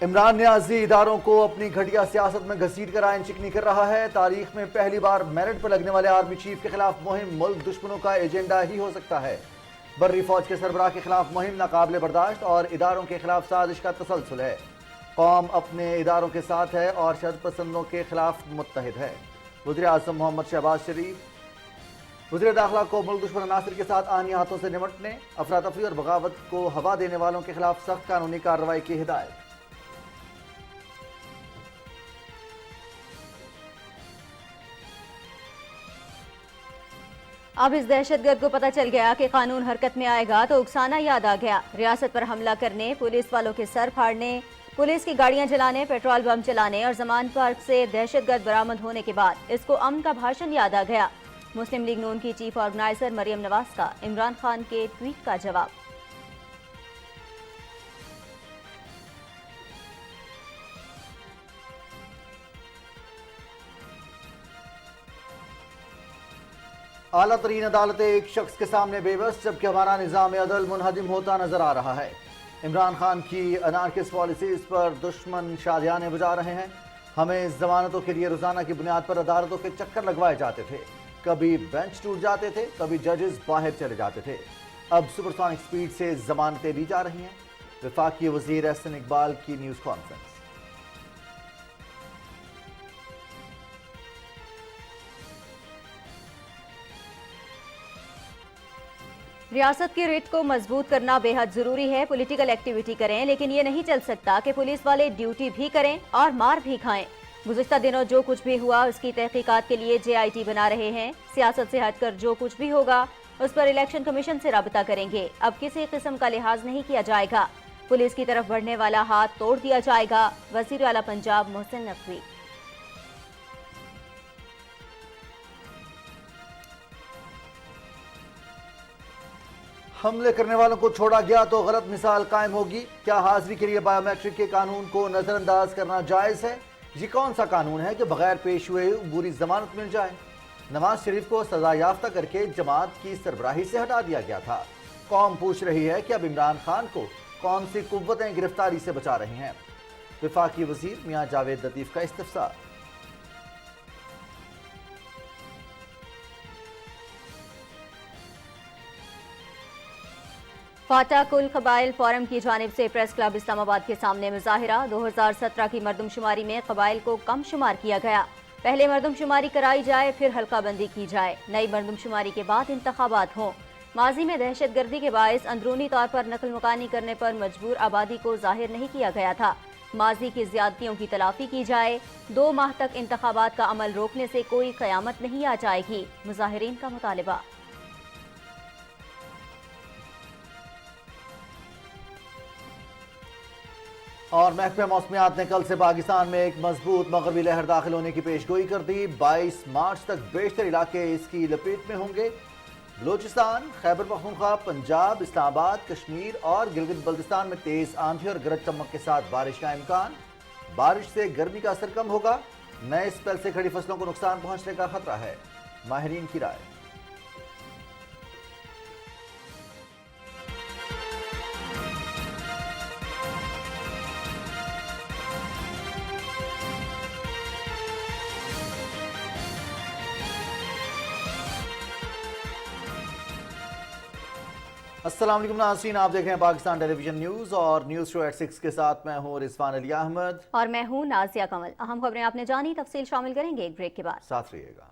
عمران نیازی اداروں کو اپنی گھٹیا سیاست میں گھسیٹ کر آئین چکنی کر رہا ہے۔ تاریخ میں پہلی بار میرٹ پر لگنے والے آرمی چیف کے خلاف مہم ملک دشمنوں کا ایجنڈا ہی ہو سکتا ہے۔ بری فوج کے سربراہ کے خلاف مہم ناقابل برداشت اور اداروں کے خلاف سازش کا تسلسل ہے۔ قوم اپنے اداروں کے ساتھ ہے اور شدت پسندوں کے خلاف متحد ہے۔ وزیر اعظم محمد شہباز شریف وزیر داخلہ کو ملک دشمن عناصر کے ساتھ آنی ہاتھوں سے نمٹنے، افراتفری اور بغاوت کو ہوا دینے والوں کے خلاف سخت قانونی کارروائی کی ہدایت۔ اب اس دہشت گرد کو پتہ چل گیا کہ قانون حرکت میں آئے گا تو اکسانا یاد آ گیا۔ ریاست پر حملہ کرنے، پولیس والوں کے سر پھاڑنے، پولیس کی گاڑیاں جلانے، پیٹرول بم چلانے اور زمان پارک سے دہشت گرد برآمد ہونے کے بعد اس کو امن کا بھاشن یاد آ گیا۔ مسلم لیگ نون کی چیف آرگنائزر مریم نواز کا عمران خان کے ٹویٹ کا جواب۔ اعلیٰ ترین عدالت ایک شخص کے سامنے بے بس جبکہ ہمارا نظام عدل منہدم ہوتا نظر آ رہا ہے۔ عمران خان کی انارکس پالیسیز پر دشمن شادیانے بجا رہے ہیں۔ ہمیں ضمانتوں کے لیے روزانہ کی بنیاد پر عدالتوں کے چکر لگوائے جاتے تھے، کبھی بینچ ٹوٹ جاتے تھے، کبھی ججز باہر چلے جاتے تھے۔ اب سپرسونک سپیڈ سے ضمانتیں دی جا رہی ہیں۔ وفاقی وزیر احسن اقبال کی نیوز کانفرنس۔ ریاست کی ریٹ کو مضبوط کرنا بے حد ضروری ہے۔ پولیٹیکل ایکٹیویٹی کریں لیکن یہ نہیں چل سکتا کہ پولیس والے ڈیوٹی بھی کریں اور مار بھی کھائیں۔ گزشتہ دنوں جو کچھ بھی ہوا اس کی تحقیقات کے لیے JIT بنا رہے ہیں۔ سیاست سے ہٹ کر جو کچھ بھی ہوگا اس پر الیکشن کمیشن سے رابطہ کریں گے۔ اب کسی قسم کا لحاظ نہیں کیا جائے گا۔ پولیس کی طرف بڑھنے والا ہاتھ توڑ دیا جائے گا۔ وزیر اعلیٰ پنجاب محسن نقوی۔ حملے کرنے والوں کو چھوڑا گیا تو غلط مثال قائم ہوگی۔ کیا حاضری کے لیے بائیو میٹرک کے قانون کو نظر انداز کرنا جائز ہے؟ یہ کون سا قانون ہے کہ بغیر پیش ہوئے عبوری ضمانت مل جائے؟ نواز شریف کو سزا یافتہ کر کے جماعت کی سربراہی سے ہٹا دیا گیا تھا۔ قوم پوچھ رہی ہے کہ اب عمران خان کو کون سی قوتیں گرفتاری سے بچا رہی ہیں؟ وفاقی وزیر میاں جاوید لطیف کا استفسار۔ فاٹا کل قبائل فورم کی جانب سے پریس کلب اسلام آباد کے سامنے مظاہرہ۔ 2017 کی مردم شماری میں قبائل کو کم شمار کیا گیا۔ پہلے مردم شماری کرائی جائے پھر حلقہ بندی کی جائے۔ نئی مردم شماری کے بعد انتخابات ہوں۔ ماضی میں دہشت گردی کے باعث اندرونی طور پر نقل مکانی کرنے پر مجبور آبادی کو ظاہر نہیں کیا گیا تھا۔ ماضی کی زیادتیوں کی تلافی کی جائے۔ 2 ماہ تک انتخابات کا عمل روکنے سے کوئی قیامت نہیں آ جائے گی، مظاہرین کا مطالبہ۔ اور محکمہ موسمیات نے کل سے پاکستان میں ایک مضبوط مغربی لہر داخل ہونے کی پیش گوئی کر دی۔ 22 مارچ تک بیشتر علاقے اس کی لپیٹ میں ہوں گے۔ بلوچستان، خیبر پختونخوا، پنجاب، اسلام آباد، کشمیر اور گلگت بلتستان میں تیز آندھی اور گرج چمک کے ساتھ بارش کا امکان۔ بارش سے گرمی کا اثر کم ہوگا۔ نئے سپیل سے کھڑی فصلوں کو نقصان پہنچنے کا خطرہ ہے، ماہرین کی رائے۔ السلام علیکم ناظرین، آپ دیکھ رہے ہیں پاکستان ٹیلی ویژن نیوز اور نیوز شو ایٹ 6 کے ساتھ میں ہوں رضوان علی احمد اور میں ہوں نازیہ کمل۔ اہم خبریں آپ نے جانی، تفصیل شامل کریں گے ایک بریک کے بعد۔ ساتھ رہیے گا۔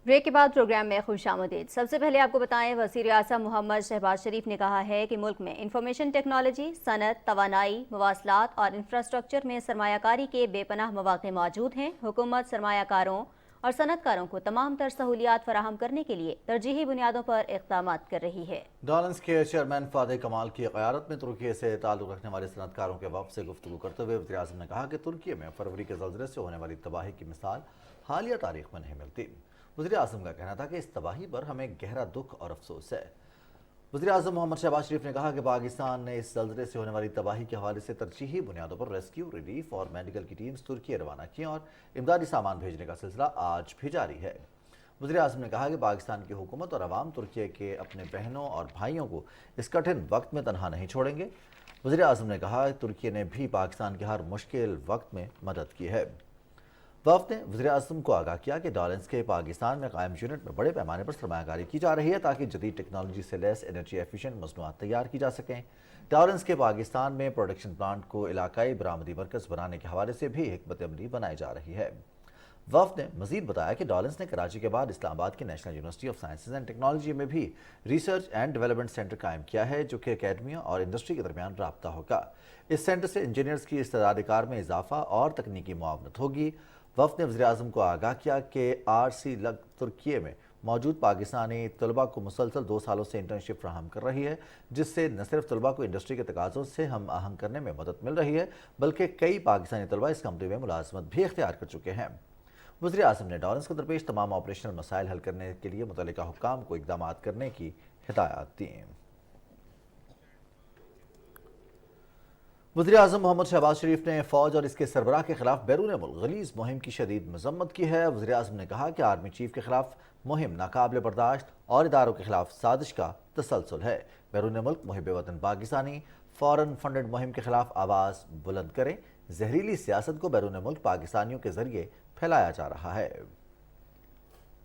ब्रेक के बाद प्रोग्राम में खुश आमदीद। सबसे पहले आपको बताएं, वज़ीर आज़म मोहम्मद शहबाज शरीफ ने कहा है कि मुल्क में इंफॉर्मेशन टेक्नोलॉजी, सनत, तवानाई, मवासलात और इंफ्रास्ट्रक्चर में सरमायाकारी के बेपनाह मौक़े मौजूद हैं। हुकूमत सरमायाकारों और सनतकारों को तमाम तर सहूलियात फराहम करने के लिए तरजीही बुनियादों पर इक़दाम कर रही है। डॉलेंस के चेयरमैन फादे कमाल की क़यादत में तुर्की से ताल्लुक़ रखने वाले सनतकारों के वफ़द से गुफ्तगू करते हुए वज़ीर आज़म ने कहा कि तुर्की में फरवरी के ज़लज़ले से होने वाली तबाही की मिसाल हालिया तारीख में नहीं मिलती। वज़ीर आज़म का कहना था कि इस तबाही पर हमें गहरा दुख और अफसोस है। वज़ीर आज़म मोहम्मद शहबाज शरीफ ने कहा कि पाकिस्तान ने इस ज़लज़ले से होने वाली तबाही के हवाले से तरजीही बुनियादों पर रेस्क्यू, रिलीफ और मेडिकल की टीम्स तुर्की रवाना की और इमदादी सामान भेजने का सिलसिला आज भी जारी है। वज़ीर आज़म ने कहा कि पाकिस्तान की हुकूमत और अवाम तुर्की के अपने बहनों और भाइयों को इस कठिन वक्त में तनहा नहीं छोड़ेंगे। वज़ीर आज़म ने कहा कि तुर्की ने भी पाकिस्तान के हर मुश्किल वक्त में मदद की है। वफ़द ने वज़ीर आज़म को आगाह किया कि डॉलेंस के पाकिस्तान में कायम यूनिट में बड़े पैमाने पर सरमायाकारी की जा रही है ताकि जदीद टेक्नोलॉजी से लैस एनर्जी एफिशिएंट मसनूआत तैयार की जा सकें। डॉलेंस के पाकिस्तान में प्रोडक्शन प्लांट को इलाकाई बरामदी मरकज़ बनाने के हवाले से भी हिकमत अमली बनाई जा रही है। वफ़द ने मज़ीद बताया कि डॉलेंस ने कराची के बाद इस्लामाबाद की national university of sciences and technology में भी रिसर्च एंड डेवलपमेंट सेंटर कायम किया है, जो कि अकेडमियों और इंडस्ट्री के दरमियान राब्ता होगा। इस सेंटर से इंजीनियर्स की इस्तेदाद कार में इजाफा और तकनीकी मुआवनत होगी। वफ़द ने वज़ीर आज़म को आगाह किया कि RC लग तुर्की में मौजूद पाकिस्तानी तलबा को मुसलसल 2 सालों से इंटर्नशिप फ्राहम कर रही है, जिससे न सिर्फ तलबा को इंडस्ट्री के तकाज़ों से हम आहंग करने में मदद मिल रही है, बल्कि कई पाकिस्तानी तलबा इस कंपनी में मुलाजमत भी इख्तियार कर चुके हैं। वज़ीर आज़म ने डॉलेंस को दरपेश तमाम ऑपरेशनल मसाइल हल करने के लिए मुतल्लिका हुक्काम को इक़दाम करने की हिदायत दी। वज़ीर आज़म मोहम्मद शहबाज शरीफ ने फ़ौज और इसके सरबराह के खिलाफ बैरून मुल्क गलीज़ मुहिम की शदीद मज़म्मत की है। वज़ीर आज़म ने कहा कि आर्मी चीफ के खिलाफ मुहिम नाकाबिल बर्दाश्त और इदारों के खिलाफ साजिश का तसलसल है। बैरून मुल्क मुहिब वतन पाकिस्तानी फ़ौरन फंडेड मुहिम के खिलाफ आवाज़ बुलंद करें। जहरीली सियासत को बैरून मुल्क पाकिस्तानियों के ज़रिए फैलाया जा रहा है।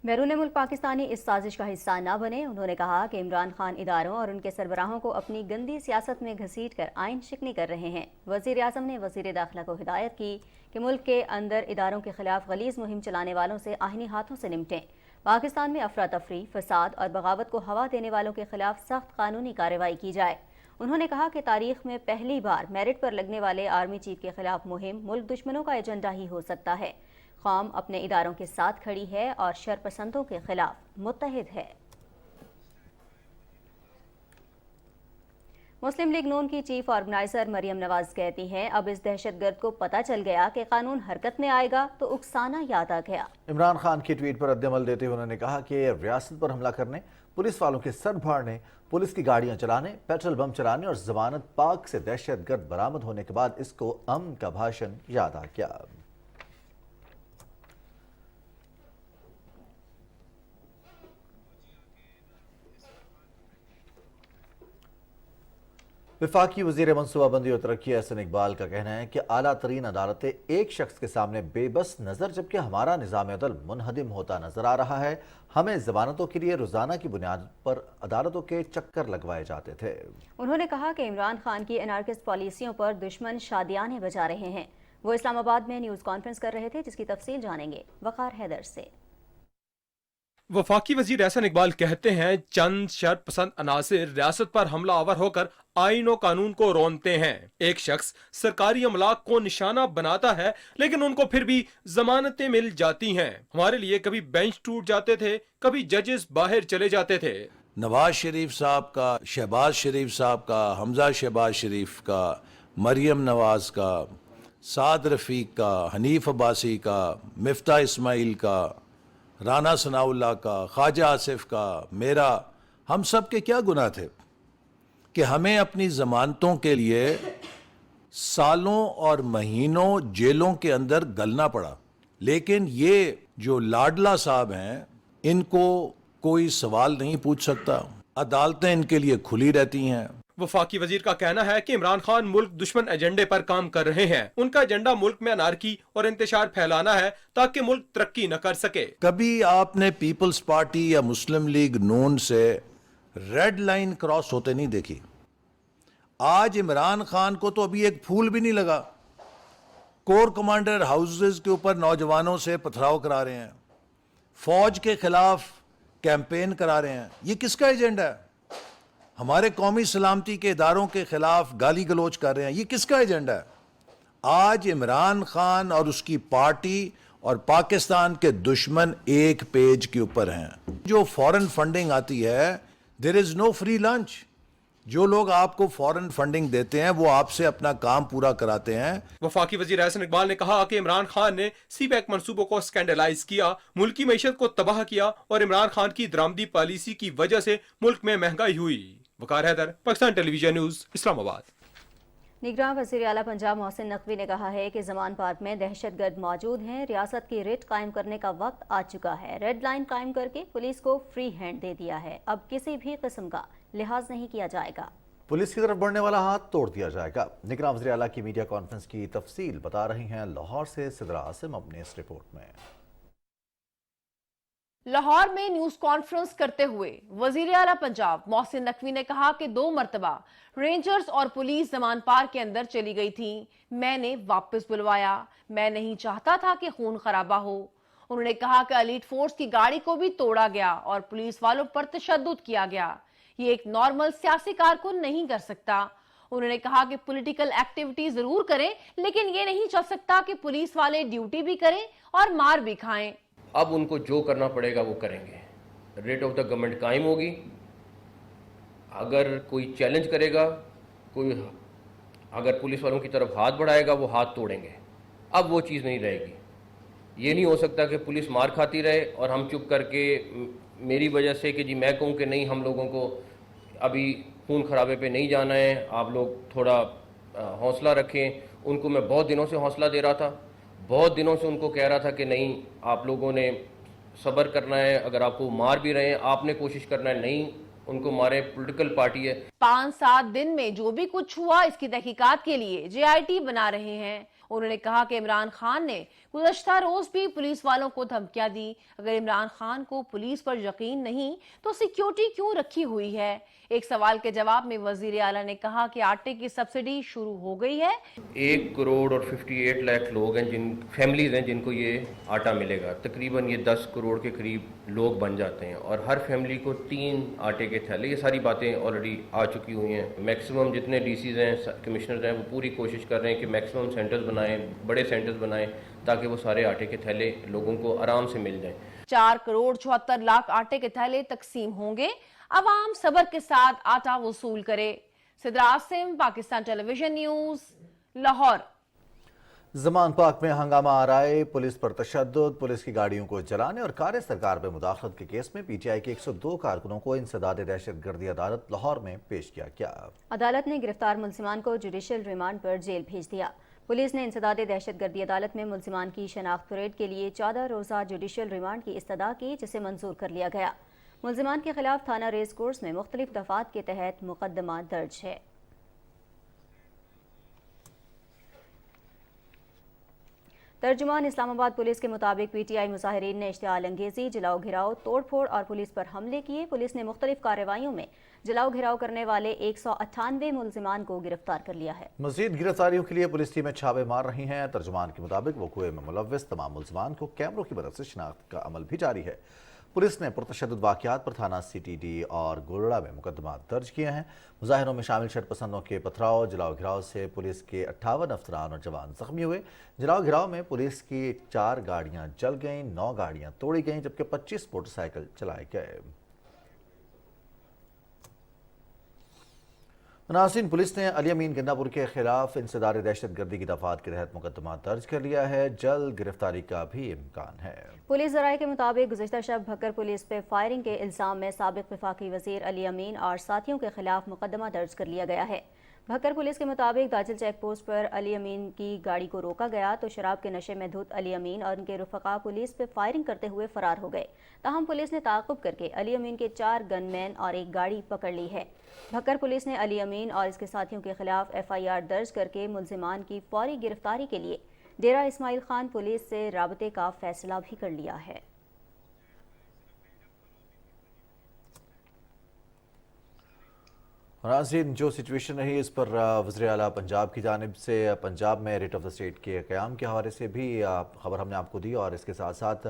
बैरून मुल्क पाकिस्तानी इस साजिश का हिस्सा न बने। उन्होंने कहा कि इमरान खान इदारों और उनके सरबराहों को अपनी गंदी सियासत में घसीट कर आइन शिकनी कर रहे हैं। वज़ीर आज़म ने वज़ीर दाखिला को हिदायत की कि मुल्क के अंदर इदारों के खिलाफ गलीज़ मुहिम चलाने वालों से आइनी हाथों से निपटें। पाकिस्तान में अफरा तफरी, फसाद और बगावत को हवा देने वालों के खिलाफ सख्त कानूनी कार्रवाई की जाए। उन्होंने कहा कि तारीख में पहली बार मेरिट पर लगने वाले आर्मी चीफ के खिलाफ मुहिम मुल्क दुश्मनों का एजेंडा ही हो सकता है। कौम अपने इदारों के साथ खड़ी है और शरपसंदों के खिलाफ मुत्तहिद है। मुस्लिम लीग नून की चीफ ऑर्गेनाइजर मरियम नवाज कहती हैं, अब इस दहशतगर्द को पता चल गया कि कानून हरकत में आएगा तो उकसाना याद आ गया। इमरान खान की ट्वीट पर रद्दअमल देते हुए उन्होंने कहा कि रियासत पर हमला करने, पुलिस वालों के सर फाड़ने, पुलिस की गाड़ियां चलाने, पेट्रोल बम चलाने और जमानत पाक से दहशतगर्द बरामद होने के बाद इसको अमन का भाषण याद आ गया। वफाकी वज़ीर मनसूबाबंदी और तरक्की एहसन इकबाल का कहना है कि आला तरीन अदालतें एक शख्स के सामने बेबस नज़र, जबकि हमारा निज़ाम अदल मुनहदिम होता नजर आ रहा है। हमें ज़मानतों के लिए रोज़ाना की बुनियाद पर अदालतों के चक्कर लगवाए जाते थे। उन्होंने कहा कि इमरान खान की एनार्किस्ट पॉलिसियों पर दुश्मन शादियाने बजा रहे हैं। वो इस्लामाबाद में न्यूज़ कॉन्फ्रेंस कर रहे थे, जिसकी तफसील जानेंगे वक़ार हैदर से। वफाकी वजीर एहसन इकबाल कहते हैं, चंद शर पसंद अनासिर रियासत पर हमला आवर होकर आइन और कानून को रोनते हैं। एक शख्स सरकारी अमलाक को निशाना बनाता है, लेकिन उनको फिर भी जमानतें मिल जाती हैं। हमारे लिए कभी बेंच टूट जाते थे, कभी जजेस बाहर चले जाते थे। नवाज शरीफ साहब का, शहबाज शरीफ साहब का, हमजा शहबाज शरीफ का, मरियम नवाज का, साद रफीक का, हनीफ अब्बासी का, मिफ्ता इस्माइल का, राना सनाउल्लाह का, ख्वाजा आसिफ का, मेरा, हम सब के क्या गुनाह थे कि हमें अपनी जमानतों के लिए सालों और महीनों जेलों के अंदर गलना पड़ा। लेकिन ये जो लाडला साहब हैं, इनको कोई सवाल नहीं पूछ सकता, अदालतें इनके लिए खुली रहती हैं। वफाकी वजीर का कहना है कि इमरान खान मुल्क दुश्मन एजेंडे पर काम कर रहे हैं। उनका एजेंडा मुल्क में अनारकी और इंतशार फैलाना है ताकि मुल्क तरक्की न कर सके। कभी आपने पीपल्स पार्टी या मुस्लिम लीग नून से रेड लाइन क्रॉस होते नहीं देखी। आज इमरान खान को तो अभी एक फूल भी नहीं लगा। कोर कमांडर हाउसेज के ऊपर नौजवानों से पथराव करा रहे हैं, فوج کے خلاف کیمپین کرا رہے ہیں. یہ کس کا ایجنڈا ہے؟ ہمارے قومی سلامتی کے اداروں کے خلاف گالی گلوچ کر رہے ہیں. یہ کس کا ایجنڈا ہے؟ آج عمران خان اور اس کی پارٹی اور پاکستان کے دشمن ایک پیج کے اوپر ہیں. جو فورن فنڈنگ آتی ہے, دیر از نو فری لنچ. جو لوگ آپ کو فورن فنڈنگ دیتے ہیں وہ آپ سے اپنا کام پورا کراتے ہیں. وفاقی وزیر احسن اقبال نے کہا کہ عمران خان نے سی پیک منصوبوں کو اسکینڈلائز کیا, ملکی معیشت کو تباہ کیا اور عمران خان کی درآمدی پالیسی کی وجہ سے ملک میں مہنگائی ہوئی. وقار حیدر, پاکستان ٹیلی ویژن نیوز, اسلام آباد. نگراں وزیر اعلیٰ پنجاب محسن نقوی نے کہا ہے کہ زمان پارک میں دہشت گرد موجود ہیں. ریاست کی ریٹ قائم کرنے کا وقت آ چکا ہے. ریڈ لائن قائم کر کے پولیس کو فری ہینڈ دے دیا ہے. اب کسی بھی قسم کا لحاظ نہیں کیا جائے گا. پولیس کی طرف بڑھنے والا ہاتھ توڑ دیا جائے گا. نگراں وزیر اعلیٰ کی میڈیا کانفرنس کی تفصیل بتا رہی ہیں لاہور سے صدرا عاصم اپنے اس رپورٹ میں. لاہور میں نیوز کانفرنس کرتے ہوئے وزیر اعلیٰ پنجاب محسن نقوی نے کہا کہ 2 مرتبہ رینجرز اور پولیس زمان پار کے اندر چلی گئی تھی. میں نے واپس بلوایا. میں نہیں چاہتا تھا کہ خون خرابہ ہو. انہوں نے کہا کہ ایلیٹ فورس کی گاڑی کو بھی توڑا گیا اور پولیس والوں پر تشدد کیا گیا. یہ ایک نارمل سیاسی کارکن نہیں کر سکتا. انہوں نے کہا کہ پولیٹیکل ایکٹیویٹی ضرور کریں, لیکن یہ نہیں چل سکتا کہ پولیس والے ڈیوٹی بھی کریں اور مار بھی کھائیں. اب ان کو جو کرنا پڑے گا وہ کریں گے. ریٹ آف دا گورنمنٹ قائم ہوگی. اگر کوئی چیلنج کرے گا, کوئی اگر پولیس والوں کی طرف ہاتھ بڑھائے گا, وہ ہاتھ توڑیں گے. اب وہ چیز نہیں رہے گی. یہ نہیں ہو سکتا کہ پولیس مار کھاتی رہے اور ہم چپ کر کے میری وجہ سے کہ جی میں کہوں کہ نہیں ہم لوگوں کو ابھی خون خرابے پہ نہیں جانا ہے, آپ لوگ تھوڑا حوصلہ رکھیں. ان کو میں بہت دنوں سے حوصلہ دے رہا تھا, بہت دنوں سے ان کو کہہ رہا تھا کہ نہیں آپ لوگوں نے صبر کرنا ہے. اگر آپ کو مار بھی رہے ہیں آپ نے کوشش کرنا ہے, نہیں ان کو مارے, پولیٹیکل پارٹی ہے. 5-7 دن میں جو بھی کچھ ہوا اس کی تحقیقات کے لیے JIT بنا رہے ہیں. انہوں نے کہا کہ عمران خان نے گزشتہ روز بھی پولیس والوں کو دھمکیاں دی. اگر عمران خان کو پولیس پر یقین نہیں تو سیکیورٹی کیوں رکھی ہوئی ہے؟ ایک سوال کے جواب میں وزیر اعلیٰ نے کہا کہ آٹے کی سبسڈی شروع ہو گئی ہے. 1 کروڑ اور 58 لاکھ لوگ ہیں, جن فیملیز ہیں جن کو یہ آٹا ملے گا. تقریباً یہ 10 کروڑ کے قریب لوگ بن جاتے ہیں اور ہر فیملی کو 3 آٹے کے تھیلے. یہ ساری باتیں آلریڈی آ چکی ہوئی ہیں. میکسیمم جتنے DCs ہیں, کمشنرز ہیں, وہ پوری کوشش کر رہے ہیں کہ میکسیمم سینٹرز بنائیں, بڑے سینٹرز بنائیں تاکہ وہ سارے آٹے کے تھیلے لوگوں کو آرام سے مل جائیں. 4 کروڑ 74 لاکھ آٹے کے تھیلے تقسیم ہوں گے. عوام صبر کے ساتھ آٹا وصول کرے. صدرا عاصم, پاکستان ٹیلی ویژن نیوز, لاہور. زمان پاک میں ہنگامہ آرائے, پولیس پر تشدد, پولیس کی گاڑیوں کو جلانے اور کار سرکار میں مداخلت کے کیس میں PTI کے 102 کارکنوں کو انسداد دہشت گردی عدالت لاہور میں پیش کیا گیا. عدالت نے گرفتار ملزمان کو جوڈیشل ریمانڈ پر جیل بھیج دیا. پولیس نے انسداد دہشت گردی عدالت میں ملزمان کی شناخت پریڈ کے لیے 14 روزہ جوڈیشل ریمانڈ کی استدعا کی, جسے منظور کر لیا گیا. ملزمان کے خلاف تھانہ ریس کورس میں مختلف دفعات کے تحت مقدمہ درج ہے. ترجمان اسلام آباد پولیس کے مطابق PTI مظاہرین نے اشتعال انگیزی, جلاؤ گھراؤ, توڑ پھوڑ اور پولیس پر حملے کیے. پولیس نے مختلف کارروائیوں میں جلاؤ گھراؤ کرنے والے 198 ملزمان کو گرفتار کر لیا ہے. مزید گرفتاریوں کے لیے پولیس ٹیمیں چھاپے مار رہی ہیں. ترجمان کے مطابق وقوع میں ملوث تمام ملزمان کو کیمروں کی مدد سے شناخت کا عمل بھی جاری ہے. پولیس نے پرتشدد واقعات پر تھانہ CTD اور گولڑا میں مقدمات درج کیے ہیں. مظاہروں میں شامل شرط پسندوں کے پتھراؤ جلاؤ گھراؤ سے پولیس کے 58 افسران اور جوان زخمی ہوئے. جلاؤ گھراؤ میں پولیس کی 4 گاڑیاں جل گئیں, 9 گاڑیاں توڑی گئیں, جبکہ 25 موٹر سائیکل چلائے گئے. ناظرین, پولیس نے علی امین گنداپور کے خلاف انسداد دہشت گردی کی دفعات کے تحت مقدمہ درج کر لیا ہے. جلد گرفتاری کا بھی امکان ہے. پولیس ذرائع کے مطابق گزشتہ شب بھکر پولیس پہ فائرنگ کے الزام میں سابق وفاقی وزیر علی امین اور ساتھیوں کے خلاف مقدمہ درج کر لیا گیا ہے. بھکر پولیس کے مطابق داجل چیک پوسٹ پر علی امین کی گاڑی کو روکا گیا تو شراب کے نشے میں دھت علی امین اور ان کے رفقا پولیس پہ فائرنگ کرتے ہوئے فرار ہو گئے. تاہم پولیس نے تعاقب کر کے علی امین کے 4 گن مین اور 1 گاڑی پکڑ لی ہے. بھکر پولیس نے علی امین اور اس کے ساتھیوں کے خلاف FIR درج کر کے ملزمان کی فوری گرفتاری کے لیے ڈیرہ اسماعیل خان پولیس سے رابطے کا فیصلہ بھی کر لیا ہے. ناظرین, جو سچویشن رہی اس پر وزیر اعلیٰ پنجاب کی جانب سے پنجاب میں ریٹ آف دا اسٹیٹ کے قیام کے حوالے سے بھی خبر ہم نے آپ کو دی, اور اس کے ساتھ ساتھ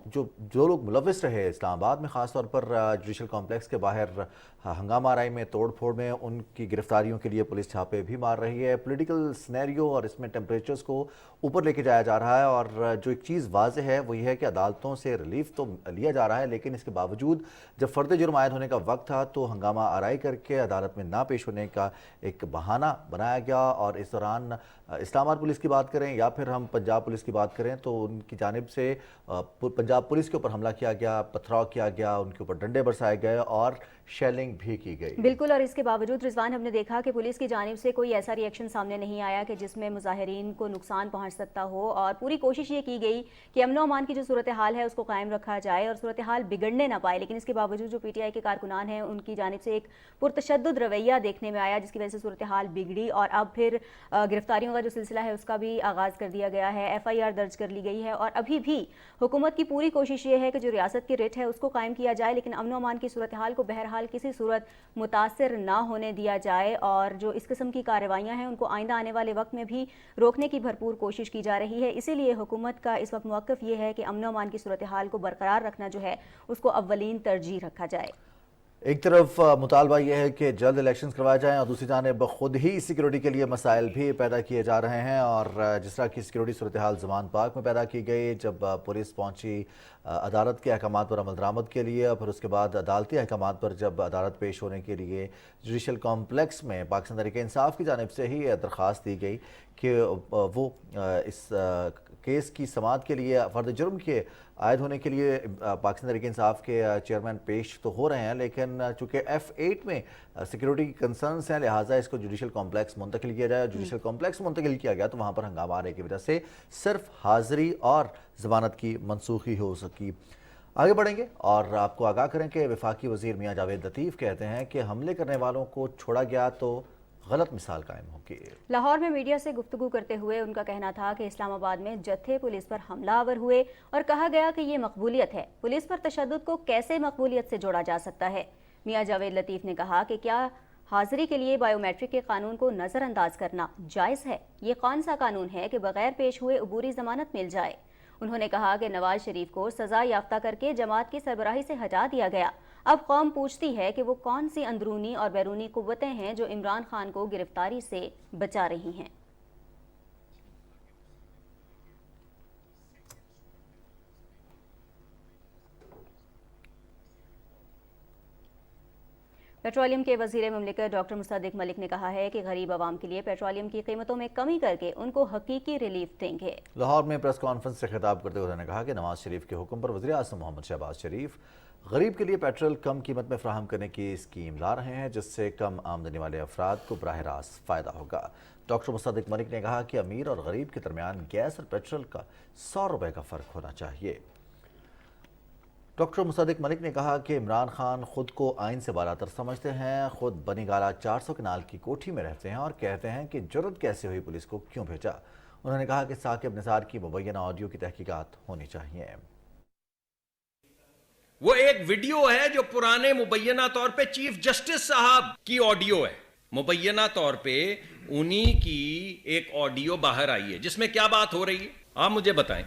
जो लोग मुलविस रहे इस्लामाबाद में, ख़ास तौर पर जुडिशल कॉम्प्लेक्स के बाहर हंगामा आराई में, तोड़ फोड़ में, उनकी गिरफ्तारियों के लिए पुलिस छापे भी मार रही है। पॉलिटिकल सिनेरियो और इसमें टेम्परेचर्स को ऊपर लेके जाया जा रहा है, और जो एक चीज़ वाज़ेह है वो ये है कि अदालतों से रिलीफ तो लिया जा रहा है, लेकिन इसके बावजूद जब फ़र्द जुर्म आयद होने का वक्त था तो हंगामा आराई करके अदालत में ना पेश होने का एक बहाना बनाया गया। और इस दौरान इस्लामाबाद पुलिस की बात करें या फिर हम पंजाब पुलिस की बात करें तो उनकी जानिब से पंजाब पुलिस के ऊपर हमला किया गया, पथराव किया गया, उनके ऊपर डंडे बरसाए गए और शेलिंग भी की गई। बिल्कुल, और इसके बावजूद रिजवान हमने देखा कि पुलिस की जानिब से कोई ऐसा रिएक्शन सामने नहीं आया कि जिसमें मुजाहिरीन को नुकसान पहुंच सकता हो, और पूरी कोशिश ये की गई कि अमन अमान की जो सूरत हाल है उसको कायम रखा जाए और सूरत हाल बिगड़ने ना पाए। लेकिन इसके बावजूद जो PTI के कारकुनान हैं उनकी जानिब से एक पुरतशद्दुद रवैया देखने में आया, जिसकी वजह से सूरत हाल बिगड़ी और अब फिर गिरफ्तारियों का जो सिलसिला है उसका भी आगाज़ कर दिया गया है, FIR दर्ज कर ली गई है। और अभी भी हुकूमत की पूरी कोशिश ये है कि जो रियासत की रिट है उसको कायम किया जाए, लेकिन अमन अमान की सूरत हाल को बहरहाल किसी सूरत मुतासिर ना होने दिया जाए, और जो इस किस्म की कार्रवाइयाँ हैं उनको आइंदा आने वाले वक्त में भी रोकने की भरपूर कोशिश की जा रही है। इसीलिए हुकूमत का इस वक्त मौक़िफ़ ये है कि अमन अमान की सूरत हाल को बरकरार रखना जो है उसको अव्वलीन तरजीह रखा जाए। एक तरफ मुतालबा यह है कि जल्द इलेक्शंस करवाए जाएं और दूसरी जानिब खुद ही सिक्योरिटी के लिए मसाइल भी पैदा किए जा रहे हैं। और जिस तरह की सिक्योरिटी सूरत हाल ज़मान पार्क में पैदा की गई जब पुलिस पहुंची अदालत के अहकाम पर अमल दरामद के लिए, और फिर उसके बाद अदालती अहकाम पर जब अदालत पेश होने के लिए जुडिशल कॉम्प्लेक्स में पाकिस्तान तहरीक इंसाफ की जानिब से ही दरख्वास्त दी गई कि वो इस केस की समाअत के लिए फ़र्द जुर्म के आयद होने के लिए पाकिस्तान तहरीक इंसाफ के चेयरमैन पेश तो हो रहे हैं, लेकिन चूँकि F8 में सिक्योरिटी कंसर्न्स हैं लिहाजा इसको जुडिशल कॉम्प्लेक्स मुंतकिल किया जाए। जुडिशल कॉम्प्लेक्स मुंतकिल किया गया तो वहाँ पर हंगामा आने की वजह से सिर्फ हाज़िरी और ज़मानत की मनसूखी हो सकी। आगे बढ़ेंगे और आपको आगाह करें कि वफाकी वज़ीर मियाँ जावेद लतीफ़ कहते हैं कि हमले करने वालों को छोड़ा गया तो गलत मिसाल कायम होगी। लाहौर में मीडिया से गुफ्तगू करते हुए उनका कहना था कि इस्लामाबाद में जत्थे पुलिस पर हमलावर हुए और कहा गया कि ये मकबूलियत है। पुलिस पर तशद्दुद को कैसे मकबूलियत से जोड़ा जा सकता है? मियाँ जावेद लतीफ़ ने कहा कि क्या हाजिरी के लिए बायोमेट्रिक के कानून को नज़रअंदाज करना जायज़ है? ये कौन सा कानून है कि बगैर पेश हुए अबूरी ज़मानत मिल जाए? उन्होंने कहा कि नवाज शरीफ को सज़ा याफ्ता करके जमात की सरबराही से हटा दिया गया। अब कौम पूछती है कि वो कौन सी अंदरूनी और बैरूनी कुव्वतें हैं जो इमरान खान को गिरफ्तारी से बचा रही हैं। पेट्रोलियम के वज़ीर मुमलिकत डॉक्टर मुस्तदिक मलिक ने कहा है कि गरीब आवाम के लिए पेट्रोलियम की कीमतों में कमी करके उनको हकीकी रिलीफ देंगे। लाहौर में प्रेस कॉन्फ्रेंस से खिताब करते हुए उन्होंने कहा कि नवाज शरीफ के हुक्म पर वज़ीर आज़म मोहम्मद शहबाज शरीफ गरीब के लिए पेट्रोल कम कीमत में फराहम करने की स्कीम ला रहे हैं, जिससे कम आमदनी वाले अफराद को बराह रास्त फ़ायदा होगा। डॉक्टर मुस्तदिक मलिक ने कहा कि अमीर और गरीब के दरमियान गैस और पेट्रोल का 100 रुपये का फ़र्क होना चाहिए। डॉक्टर मुस्तदिक मलिक ने कहा कि इमरान खान खुद को आइन से बालातर समझते हैं, खुद बनी गाला 400 कनाल की कोठी में रहते हैं और कहते हैं कि जुर्रत कैसे हुई पुलिस को क्यों भेजा। उन्होंने कहा कि साकिब निसार की मुबैना ऑडियो की तहकीकात होनी चाहिए। वो एक वीडियो है जो पुराने मुबैना तौर पे चीफ जस्टिस साहब की ऑडियो है। मुबैना तौर पे उन्हीं की एक ऑडियो बाहर आई है जिसमें क्या बात हो रही है आप मुझे बताएं।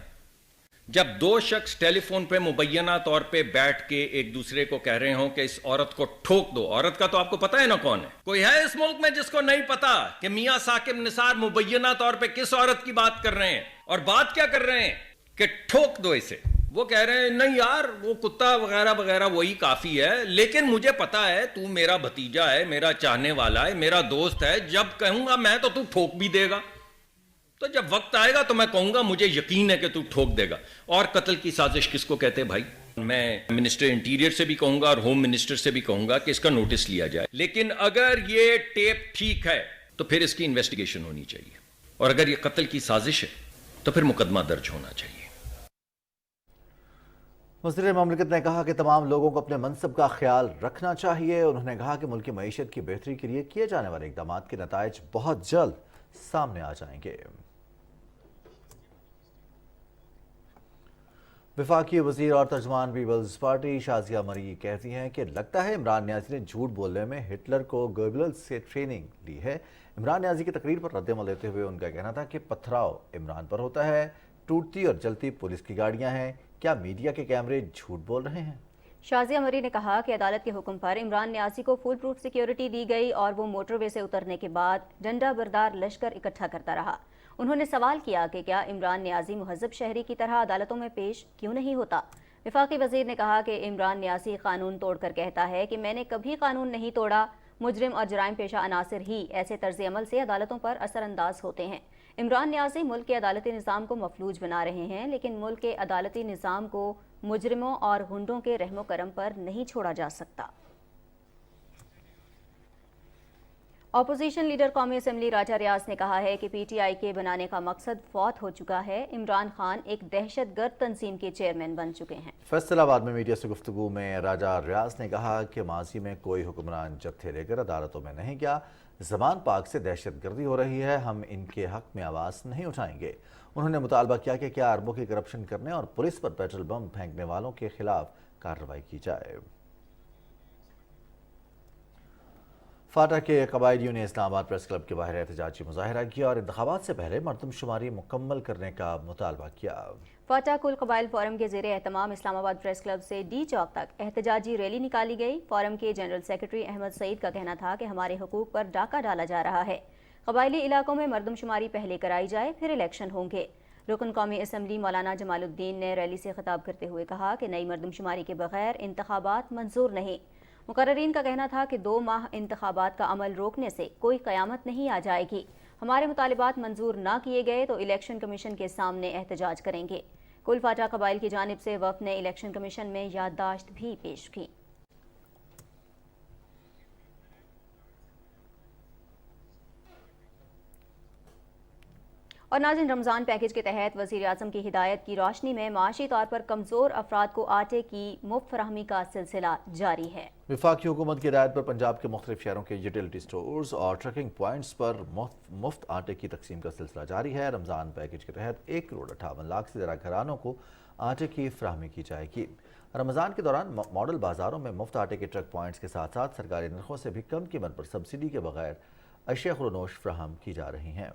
जब दो शख्स टेलीफोन पे मुबैना तौर पे बैठ के एक दूसरे को कह रहे हो कि इस औरत को ठोक दो। औरत का तो आपको पता है ना कौन है? कोई है इस मुल्क में जिसको नहीं पता कि मियां साकिब निसार मुबैना तौर पे किस औरत की बात कर रहे हैं? और बात क्या कर रहे हैं कि ठोक दो इसे। वो कह रहे हैं नहीं यार वो कुत्ता वगैरह वगैरह वही काफी है, लेकिन मुझे पता है तू मेरा भतीजा है, मेरा चाहने वाला है, मेरा दोस्त है, जब कहूंगा मैं तो तू ठोक भी देगा। तो जब वक्त आएगा तो मैं कहूंगा मुझे यकीन है कि तू ठोक देगा। और कत्ल की साजिश किसको कहते हैं भाई? मैं मिनिस्टर इंटीरियर से भी कहूंगा और होम मिनिस्टर से भी कहूंगा कि इसका नोटिस लिया जाए। लेकिन अगर ये टेप ठीक है तो फिर इसकी इन्वेस्टिगेशन होनी चाहिए, और अगर ये कत्ल की साजिश है तो फिर मुकदमा दर्ज होना चाहिए। वज़ीर मुमलिकत ने कहा कि तमाम लोगों को अपने मनसब का ख्याल रखना चाहिए। उन्होंने कहा कि मुल्क की मईशत की बेहतरी के लिए किए जाने वाले इक़दाम के नताइज बहुत जल्द सामने आ जाएंगे। वफाकी वज़ीर और तर्जमान पीपल्स पार्टी शाज़िया मरी कहती हैं कि लगता है इमरान न्याज़ी ने झूठ बोलने में हिटलर को गोबल्स से ट्रेनिंग ली है। इमरान न्याज़ी की तकरीर पर रद्द-ए-अमल देते हुए उनका कहना था कि पथराव इमरान पर होता है, टूटती और जलती पुलिस की गाड़ियां हैं, क्या मीडिया के कैमरे झूठ बोल रहे हैं? शाजिया मरी ने कहा कि अदालत के हुक्म पर इमरान न्याजी को फुल प्रूफ सिक्योरिटी दी गई और वो मोटरवे से उतरने के बाद डंडा बरदार लश्कर इकट्ठा करता रहा। उन्होंने सवाल किया कि क्या इमरान न्याजी मुहज़्ज़ब शहरी की तरह अदालतों में पेश क्यों नहीं होता। वफाकी वज़ीर ने कहा कि इमरान न्याजी कानून तोड़कर कहता है कि मैंने कभी कानून नहीं तोड़ा। मुजरिम और जराइम पेशा अनासिर ही ऐसे तर्ज अमल से अदालतों पर असरअंदाज होते हैं। इमरान न्याजी मुल्क के अदालती निज़ाम को मफलूज बना रहे हैं, लेकिन मुल्क के अदालती निज़ाम को मुजरिमों और गुंडों के रहमो करम पर नहीं छोड़ा जा सकता। अपोजिशन लीडर कौमी असम्बली राजा रियाज ने कहा है कि पीटीआई के बनाने का मकसद फौत हो चुका है। इमरान खान एक दहशतगर्द तंजीम के चेयरमैन बन चुके हैं। फैसलाबाद में मीडिया से गुफ्तगू में राजा रियाज ने कहा कि माजी में कोई हुक्मरान जत्थे लेकर अदालतों में नहीं गया। ज़मान पाक से दहशतगर्दी हो रही है, हम इनके हक में आवाज़ नहीं उठाएंगे। उन्होंने मुतालबा किया कि क्या अरबों की करप्शन करने और पुलिस पर पेट्रोल बम फेंकने वालों के खिलाफ कार्रवाई की जाए। फाटा के कबायलियों ने इस्लामाबाद प्रेस क्लब के बाहर एहतजाजी मुजाहरा किया और इंतखाबात से पहले मरदमशुमारी मुकम्मल करने का मुतालबा किया। फाटा कुल कबाइल फोरम के ज़ेरे एहतमाम इस्लामाबाद प्रेस क्लब से डी चौक तक एहतजाजी रैली निकाली गई। फोरम के जनरल सेक्रेटरी अहमद सईद का कहना था कि हमारे हुकूक पर डाका डाला जा रहा है। कबायली इलाकों में मरदमशुमारी पहले कराई जाए, फिर इलेक्शन होंगे। रुकन कौमी असम्बली मौलाना जमालुद्दीन ने रैली से खिताब करते हुए कहा कि नई मरदमशुमारी के बगैर इंतखाबात मंजूर नहीं। मुकर्ररीन का कहना था कि 2 माह इंतखाबात का अमल रोकने से कोई क़यामत नहीं आ जाएगी। हमारे मुतालिबात मंजूर ना किए गए तो इलेक्शन कमीशन के सामने एहतजाज करेंगे। कुल फाटा कबाइल की जानिब से वफ़द ने इलेक्शन कमीशन में याददाश्त भी पेश की। और नाज़रीन, रमज़ान पैकेज के तहत वज़ीर आज़म की हिदायत की रोशनी में माशी तौर पर कमज़ोर अफराद को आटे की मुफ्त फराहमी का सिलसिला जारी है। वफाकी हुकूमत की हिदायत पर पंजाब के मुख्तलिफ शहरों के यूटिलिटी स्टोर्स और ट्रकिंग पॉइंट्स पर मुफ्त आटे की तकसीम का सिलसिला जारी है। रमज़ान पैकेज के तहत 1,58,00,000 से ज़्यादा घरानों को आटे की फराहमी की जाएगी। रमज़ान के दौरान मॉडल बाज़ारों में मुफ्त आटे के ट्रक पॉइंट्स के साथ साथ सरकारी नरखों से भी कम कीमत पर सब्सिडी के बगैर अशिया खुरनोश फराहम की जा रही हैं।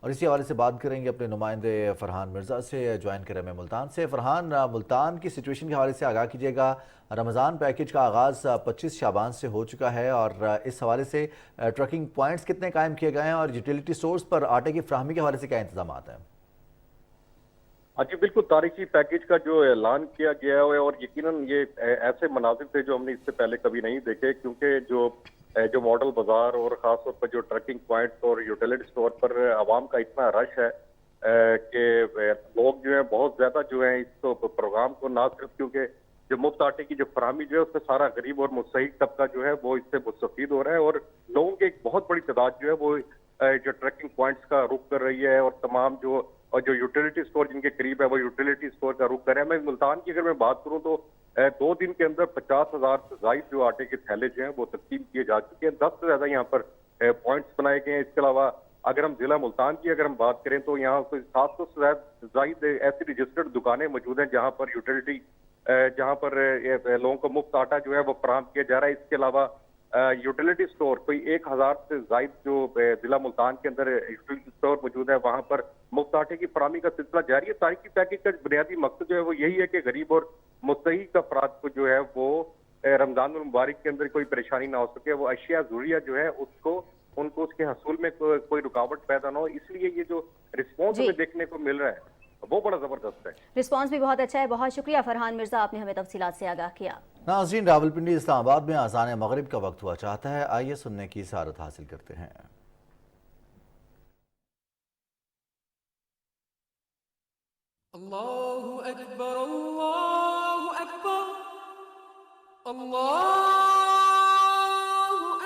और इसी हवाले से बात करेंगे अपने नुमाइंदे फरहान मिर्ज़ा से, ज्वाइन कर रहे हैं मुल्तान से। फरहान, मुल्तान की सिचुएशन के हवाले से आगाह कीजिएगा। रमज़ान पैकेज का आगाज़ 25 शाबान से हो चुका है और इस हवाले से ट्रकिंग पॉइंट्स कितने कायम किए गए हैं और यूटिलिटी स्टोर्स पर आटे की फ्राहमी के हवाले से क्या इंतजाम हैं? जी बिल्कुल, तारीखी पैकेज का जो ऐलान किया गया है और यकीनन ये ऐसे मनाजिर थे जो हमने इससे पहले कभी नहीं देखे, क्योंकि जो मॉडल बाजार और खास तौर पर जो ट्रकिंग पॉइंट्स और यूटिलिटी स्टोर पर आवाम का इतना रश है कि लोग जो है बहुत ज्यादा जो है इस प्रोग्राम को ना सिर्फ क्योंकि जो मुफ्त आटे की जो फराहमी जो है उससे सारा गरीब और मुस्तहिक तबका जो है वो इससे मुस्तफीद हो रहा है और लोगों की एक बहुत बड़ी तादाद जो है वो जो ट्रकिंग पॉइंट्स का रुख कर रही है और तमाम जो यूटिलिटी स्टोर जिनके करीब है वो यूटिलिटी स्टोर का रुख कर रहे हैं। मैं मुल्तान की अगर मैं बात करूं तो 2 दिन के अंदर 50,000 से ज्यादा जो आटे के थैले जो हैं वो तकसीम किए जा चुके हैं। 10 से ज्यादा यहाँ पर पॉइंट्स बनाए गए हैं। इसके अलावा अगर हम जिला मुल्तान की अगर हम बात करें तो यहाँ 700 से ज्यादा ऐसी रजिस्टर्ड दुकानें मौजूद हैं जहाँ पर जहाँ पर लोगों को मुफ्त आटा जो है वो फराहम किया जा रहा है। इसके अलावा यूटिलिटी स्टोर कोई 1000 से ज्यादा जो जिला मुल्तान के अंदर यूटिलिटी स्टोर मौजूद है वहां पर मुफ्त आटे की फराहमी का सिलसिला जारी है। तारीखी पैकेज का बुनियादी मकसद जो है वो यही है कि गरीब और मुस्तहिक अफराद को जो है वो रमजान मुबारक के अंदर कोई परेशानी ना हो सके, वो अशिया ज़रूरिया जो है उनको उसके हसूल में कोई रुकावट पैदा ना हो। इसलिए ये जो रिस्पॉन्स हमें देखने को मिल रहा है वो बड़ा जबरदस्त है। रिस्पांस भी बहुत अच्छा है। बहुत शुक्रिया फरहान मिर्जा, आपने हमें तफसीलात से आगाह किया। नाज़रीन, रावलपिंडी इस्लामाबाद में आज़ान मगरिब का वक्त हुआ चाहता है। आइए सुनने की सआदत हासिल करते हैं। अल्लाहु अकबर, अल्लाहु अकबर, अल्लाहु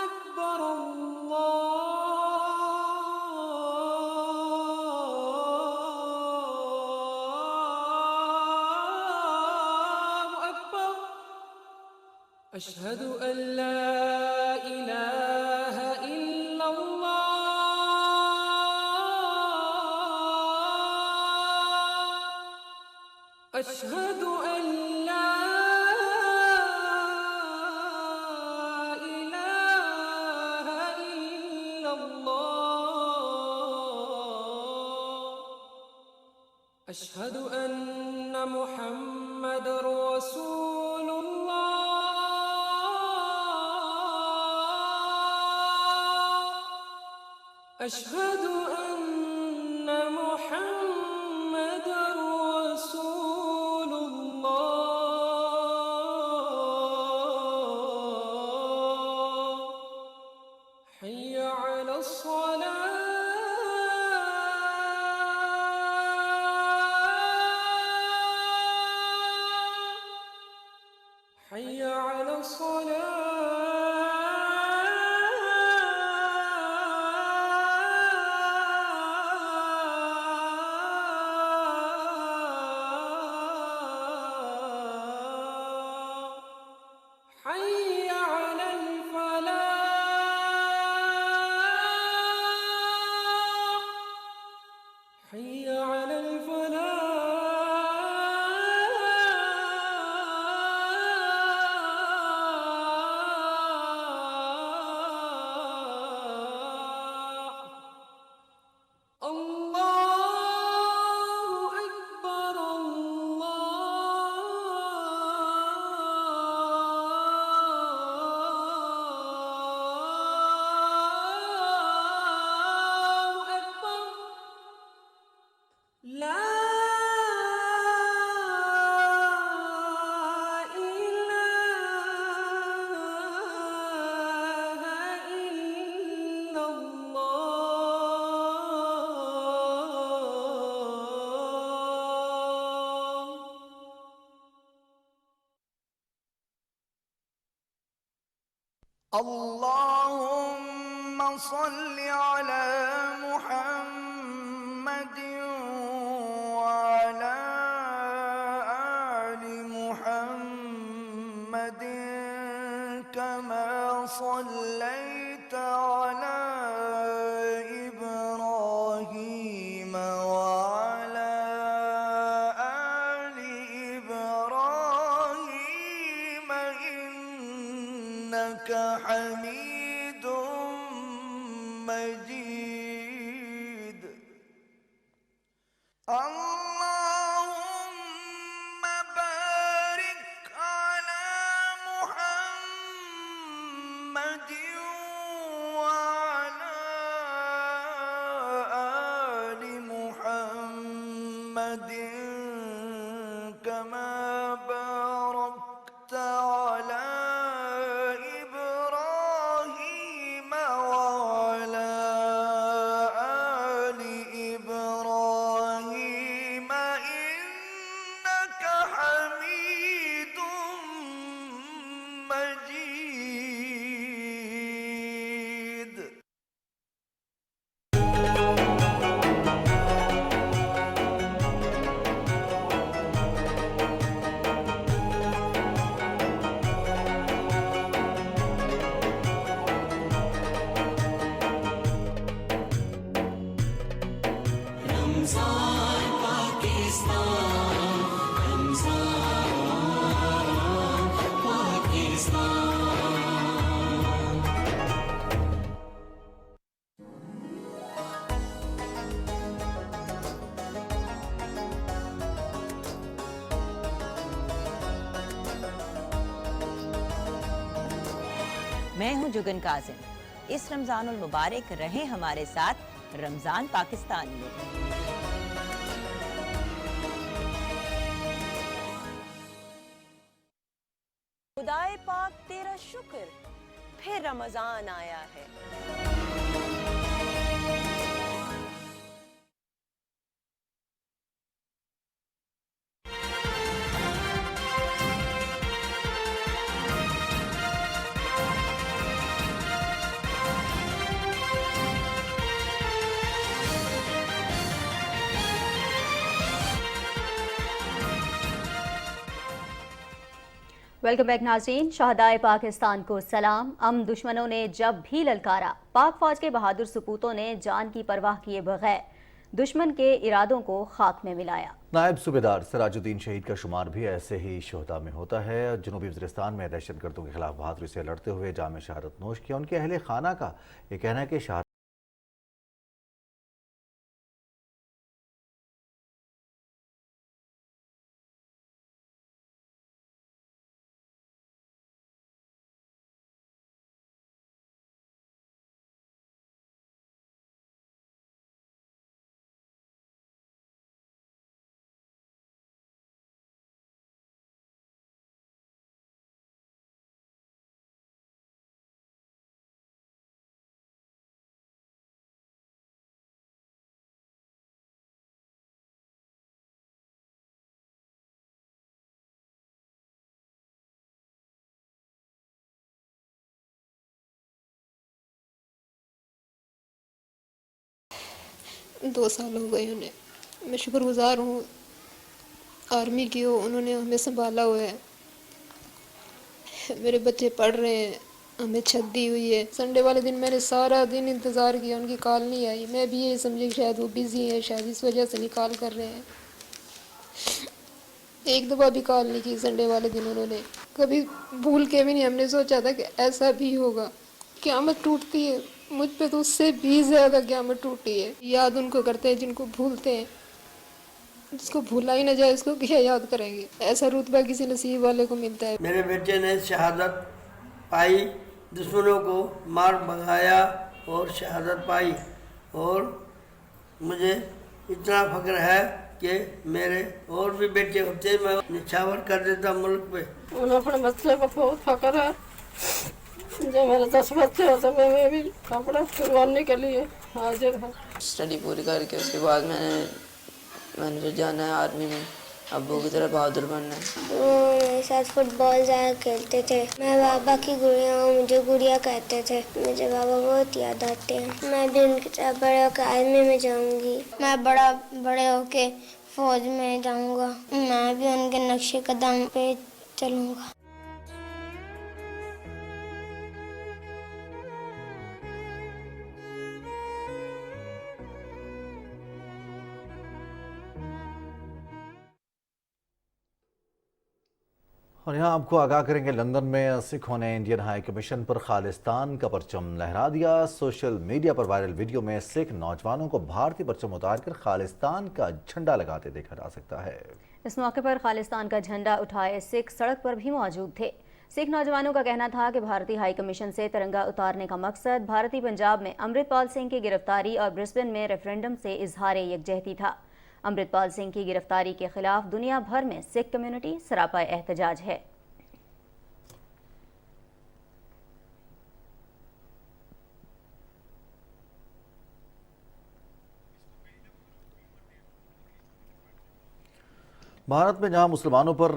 अकबर, अल्लाहु अकबर, अशहदु अल्ला इलाहा इल्लल्लाह, अशहदु अल्ला इलाहा इल्लल्लाह, अशहदु أن محمد رسول الله أشهد أن محمد رسول الله حي على الصلاة حي على الصلاة حي على الفلاح حي على الفلاح الله أكبر الله أكبر لا إله إلا الله اللهم صل على محمد وعلى آل محمد كما صليت على إبراهيم وعلى آل إبراهيم إنك حميد مجيد اللهم بارك على محمد وعلى آل محمد كما باركت على إبراهيم وعلى آل إبراهيم إنك حميد مجيد میں ہوں جگن کاظم. اس رمضان المبارک رہیں ہمارے ساتھ رمضان پاکستان میں. خدائے پاک تیرا شکر پھر رمضان آیا ہے. ویلکم بیک ناظرین. شہدائے پاکستان کو سلام. دشمنوں نے جب بھی للکارا، پاک فوج کے بہادر سپوتوں نے جان کی پرواہ کیے بغیر دشمن کے ارادوں کو خاک میں ملایا. نائب صوبیدار سراج الدین شہید کا شمار بھی ایسے ہی شہداء میں ہوتا ہے. جنوبی وزیرستان میں دہشت گردوں کے خلاف بہادری سے لڑتے ہوئے جام شہادت نوش کیا. ان کے اہل خانہ کا یہ کہنا ہے کہ شہادت 2 साल हो गए उन्हें। मैं शुक्रगुजार हूँ आर्मी की हो, उन्होंने हमें संभाला हुआ है। मेरे बच्चे पढ़ रहे हैं, हमें छत दी हुई है। संडे वाले दिन मैंने सारा दिन इंतज़ार किया, उनकी कॉल नहीं आई। मैं भी ये समझी कि शायद वो बिज़ी हैं, शायद इस वजह से नहीं कॉल कर रहे हैं। एक दफ़ा भी कॉल नहीं की संडे वाले दिन उन्होंने। कभी भूल के भी नहीं हमने सोचा था कि ऐसा भी होगा। क़यामत टूटती है, मुझ पे तो उससे भी ज़्यादा क़यामत टूटी है। याद उनको करते हैं जिनको भूलते हैं, जिसको भूला ही ना जाए उसको क्या याद करेंगे। ऐसा रुतबा किसी नसीब वाले को मिलता है। मेरे बेटे ने शहादत पाई, दुश्मनों को मार भगाया और शहादत पाई, और मुझे इतना फ़ख्र है कि मेरे और भी बेटे होते मैं निछावर कर देता मुल्क पे। उन्हें अपने बच्चे को बहुत फ़ख्र है। जब मेरे 10 बच्चे होते मैं भी कपड़ा छुड़वाने के लिए हाजिर हूँ। स्टडी पूरी करके उसके बाद मैंने जो जाना है आर्मी में, अब्बू की तरह बहादुर बनना है। वो मेरे साथ फुटबॉल ज़्यादा खेलते थे। मैं बाबा की गुड़िया हूँ, मुझे गुड़िया कहते थे। मुझे बाबा बहुत याद आते हैं। मैं भी उनकी तरह बड़े होकर आर्मी में जाऊँगी। मैं बड़े होके फौज में जाऊँगा। मैं भी उनके नक्शे कदम पे चलूँगा। और यहाँ आपको आगाह करेंगे, लंदन में सिखों ने इंडियन हाई कमीशन पर खालिस्तान का परचम लहरा दिया। सोशल मीडिया पर वायरल वीडियो में सिख नौजवानों को भारतीय परचम उतारकर खालिस्तान का झंडा लगाते देखा जा सकता है। इस मौके पर खालिस्तान का झंडा उठाए सिख सड़क पर भी मौजूद थे। सिख नौजवानों का कहना था कि भारतीय हाई कमीशन से तिरंगा उतारने का मकसद भारतीय पंजाब में अमृतपाल सिंह की गिरफ्तारी और ब्रिस्बेन में रेफरेंडम से इजहार यकजहती था। अमृतपाल सिंह की गिरफ्तारी के खिलाफ दुनिया भर में सिख कम्युनिटी सरापा एहतजाज है। भारत में जहां मुसलमानों पर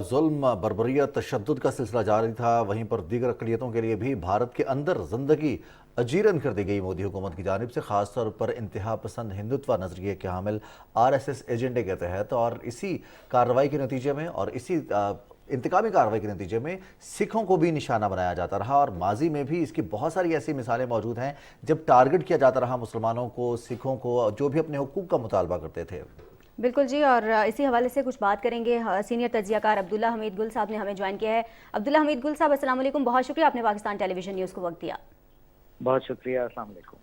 जुल्म, बर्बरियत, तशद्दुद का सिलसिला जारी था, वहीं पर दीगर अक़लियतों के लिए भी भारत के अंदर ज़िंदगी अजीरन कर दी गई। मोदी हुकूमत की जानिब से ख़ासतौर पर इंतहा पसंद हिंदुत्व नज़रिए के हामिल RSS एजेंडे के तहत और इसी कार्रवाई के नतीजे में और इसी इंतकामी कार्रवाई के नतीजे में सिखों को भी निशाना बनाया जाता रहा। और माजी में भी इसकी बहुत सारी ऐसी मिसालें मौजूद हैं जब टारगेट किया जाता रहा मुसलमानों को, सिखों को, जो भी अपने हुकूक का मुतालबा करते थे। बिल्कुल जी, और इसी हवाले से कुछ बात करेंगे। सीनियर तज्जियाकार अब्दुल्ला हमीद गुल साहब ने हमें ज्वाइन किया है। अब्दुल्ला हमीद गुल साहब, अस्सलाम वालेकुम, बहुत शुक्रिया आपने पाकिस्तान टेलीविजन न्यूज़ को वक्त दिया। बहुत शुक्रिया, अस्सलाम वालेकुम।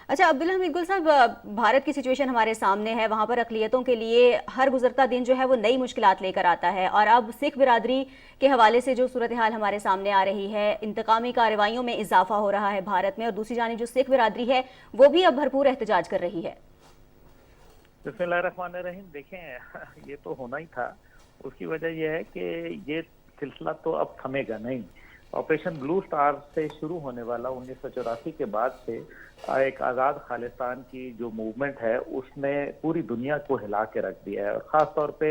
अच्छा अब्दुल्ला हमीद गुल साहब, भारत की सिचुएशन हमारे सामने है, वहाँ पर अक़लियतों के लिए हर गुजरता दिन जो है वो नई मुश्किलात लेकर आता है, और अब सिख बिरादरी के हवाले से जो सूरत हाल हमारे सामने आ रही है, इंतकामी कार्रवाइयों में इजाफा हो रहा है भारत में, और दूसरी जानिब जो सिख बिरादरी है वो भी अब भरपूर एहतजाज कर रही है। बिस्मिल्लाहिर्रहमानिर्रहीम। देखें, ये तो होना ही था। उसकी वजह यह है कि ये सिलसिला तो अब थमेगा नहीं। ऑपरेशन ब्लू स्टार से शुरू होने वाला 1984 के बाद से एक आज़ाद खालिस्तान की जो मूवमेंट है उसने पूरी दुनिया को हिला के रख दिया है। और ख़ास तौर पे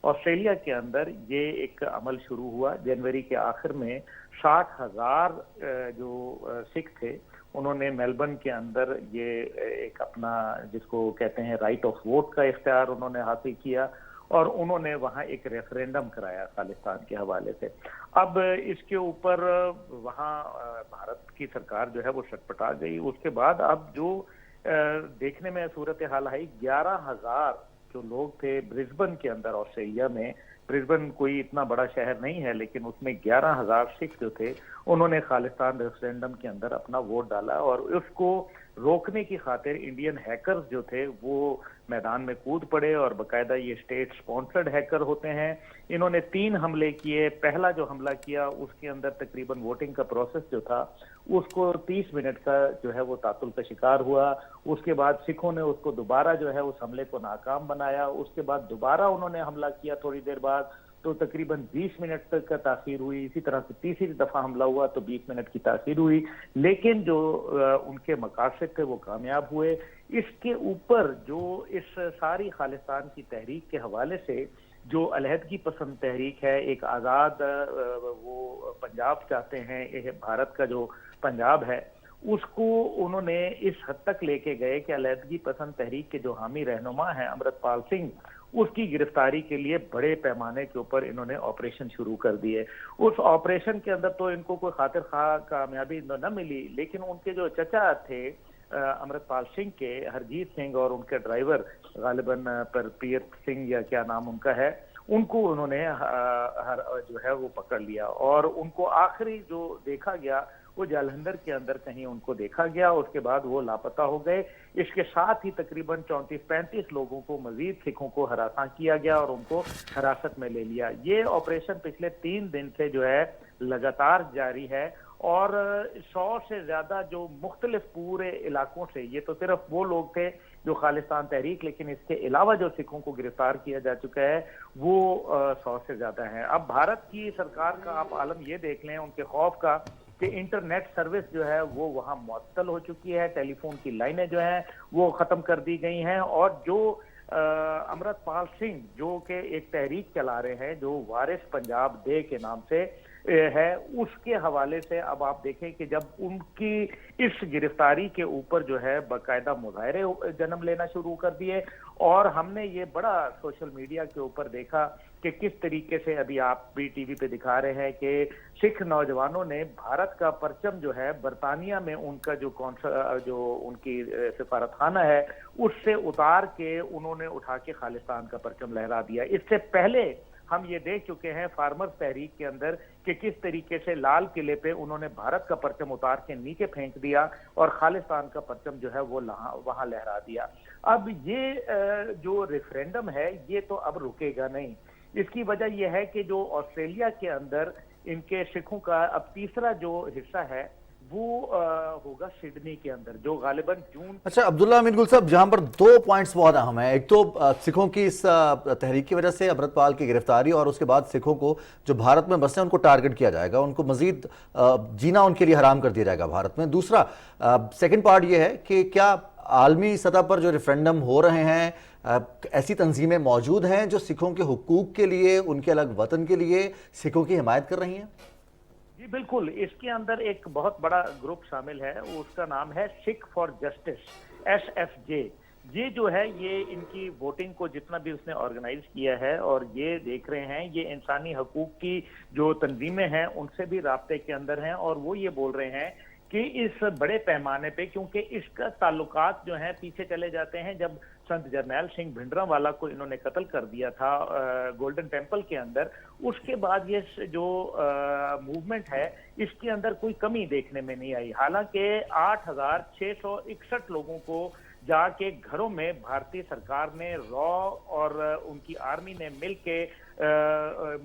ऑस्ट्रेलिया के अंदर ये एक अमल शुरू हुआ। जनवरी के आखिर में 60,000 जो सिख थे उन्होंने मेलबर्न के अंदर ये एक अपना जिसको कहते हैं राइट ऑफ वोट का इख्तियार उन्होंने हासिल किया, और उन्होंने वहाँ एक रेफरेंडम कराया खालिस्तान के हवाले से। अब इसके ऊपर वहाँ भारत की सरकार जो है वो छटपटा गई। उसके बाद अब जो देखने में सूरत हाल आई, 11,000 जो लोग थे ब्रिस्बेन के अंदर ऑस्ट्रेलिया में, ब्रिस्बेन कोई इतना बड़ा शहर नहीं है लेकिन उसमें 11,000 सिख जो थे उन्होंने खालिस्तान रेफरेंडम के अंदर अपना वोट डाला, और उसको रोकने की खातिर इंडियन हैकर्स जो थे वो मैदान में कूद पड़े, और बाकायदा ये स्टेट स्पॉन्सर्ड हैकर होते हैं। इन्होंने 3 हमले किए। पहला जो हमला किया उसके अंदर तकरीबन वोटिंग का प्रोसेस जो था उसको 30 मिनट का जो है वो तातुल का शिकार हुआ। उसके बाद सिखों ने उसको दोबारा जो है उस हमले को नाकाम बनाया। उसके बाद दोबारा उन्होंने हमला किया थोड़ी देर बाद, तो तकरीबन 20 मिनट तक का ताखीर हुई। इसी तरह से तीसरी दफा हमला हुआ तो 20 मिनट की ताखीर हुई, लेकिन जो उनके मकासद थे वो कामयाब हुए। इसके ऊपर जो इस सारी खालिस्तान की तहरीक के हवाले से जो अलहदगी पसंद तहरीक है, एक आज़ाद वो पंजाब चाहते हैं, भारत का जो पंजाब है اس کو انہوں نے اس حد تک لے کے گئے کہ علیحدگی پسند تحریک کے جو حامی رہنما ہیں امرتپال سنگھ، اس کی گرفتاری کے لیے بڑے پیمانے کے اوپر انہوں نے آپریشن شروع کر دیے. اس آپریشن کے اندر تو ان کو کوئی خاطر خواہ کامیابی نہ ملی، لیکن ان کے جو چچا تھے امرتپال سنگھ کے، ہرجیت سنگھ، اور ان کے ڈرائیور غالباً پرپیر سنگھ یا کیا نام ان کا ہے، ان کو انہوں نے جو ہے وہ پکڑ لیا، اور ان کو آخری جو دیکھا گیا وہ جالندھر کے اندر کہیں ان کو دیکھا گیا. اس کے بعد وہ لاپتہ ہو گئے. اس کے ساتھ ہی تقریباً 34-35 لوگوں کو مزید سکھوں کو ہراساں کیا گیا اور ان کو حراست میں لے لیا. یہ آپریشن پچھلے 3 دن سے جو ہے لگاتار جاری ہے، اور 100 سے زیادہ جو مختلف پورے علاقوں سے، یہ تو صرف وہ لوگ تھے جو خالصتان تحریک، لیکن اس کے علاوہ جو سکھوں کو گرفتار کیا جا چکا ہے وہ 100 سے زیادہ ہیں. اب بھارت کی سرکار کا آپ عالم یہ دیکھ لیں، ان کے خوف کا، کہ انٹرنیٹ سروس جو ہے وہ وہاں معطل ہو چکی ہے، ٹیلی فون کی لائنیں جو ہیں وہ ختم کر دی گئی ہیں، اور جو امرتپال سنگھ جو کہ ایک تحریک چلا رہے ہیں جو وارث پنجاب دے کے نام سے ہے، اس کے حوالے سے اب آپ دیکھیں کہ جب ان کی اس گرفتاری کے اوپر جو ہے باقاعدہ مظاہرے جنم لینا شروع کر دیے، اور ہم نے یہ بڑا سوشل میڈیا کے اوپر دیکھا کہ کس طریقے سے ابھی آپ بھی ٹی وی پہ دکھا رہے ہیں کہ سکھ نوجوانوں نے بھارت کا پرچم جو ہے برطانیہ میں ان کا جو ان کی سفارت خانہ ہے اس سے اتار کے انہوں نے اٹھا کے خالصتان کا پرچم لہرا دیا. اس سے پہلے ہم یہ دیکھ چکے ہیں فارمرز تحریک کے اندر کہ کس طریقے سے لال قلعے پہ انہوں نے بھارت کا پرچم اتار کے نیچے پھینک دیا اور خالصتان کا پرچم جو ہے وہ وہاں لہرا دیا. اب یہ جو ریفرینڈم ہے یہ تو اب رکے گا نہیں. اس کی وجہ یہ ہے کہ جو آسٹریلیا کے اندر ان کے سکھوں کا اب تیسرا جو حصہ ہے وہ ہوگا سڈنی کے اندر، جو غالباً جون. اچھا عبداللہ امین گل صاحب، جہاں پر 2 پوائنٹس بہت اہم ہیں. ایک تو سکھوں کی اس تحریک کی وجہ سے امرتپال کی گرفتاری، اور اس کے بعد سکھوں کو جو بھارت میں بسے ان کو ٹارگٹ کیا جائے گا، ان کو مزید جینا ان کے لیے حرام کر دیا جائے گا بھارت میں. دوسرا سیکنڈ پارٹ یہ ہے کہ کیا عالمی سطح پر جو ریفرینڈم ہو رہے ہیں ایسی تنظیمیں موجود ہیں جو سکھوں کے حقوق کے لیے، ان کے الگ وطن کے لیے سکھوں کی حمایت کر رہی ہیں؟ جی بالکل، اس کے اندر ایک بہت بڑا گروپ شامل ہے، اس کا نام ہے سکھ فار جسٹس، SFJ. یہ جو ہے یہ ان کی ووٹنگ کو جتنا بھی اس نے آرگنائز کیا ہے، اور یہ دیکھ رہے ہیں یہ انسانی حقوق کی جو تنظیمیں ہیں ان سے بھی رابطے کے اندر ہیں، اور وہ یہ بول رہے ہیں کہ اس بڑے پیمانے پہ، کیونکہ اس کا تعلقات جو ہیں پیچھے چلے جاتے ہیں، جب سنت جرنیل سنگھ بھنڈراوالا کو انہوں نے قتل کر دیا تھا گولڈن ٹیمپل کے اندر، اس کے بعد یہ جو موومنٹ ہے اس کے اندر کوئی کمی دیکھنے میں نہیں آئی. حالانکہ 8,661 لوگوں کو جا کے گھروں میں بھارتی سرکار نے را اور ان کی آرمی نے مل کے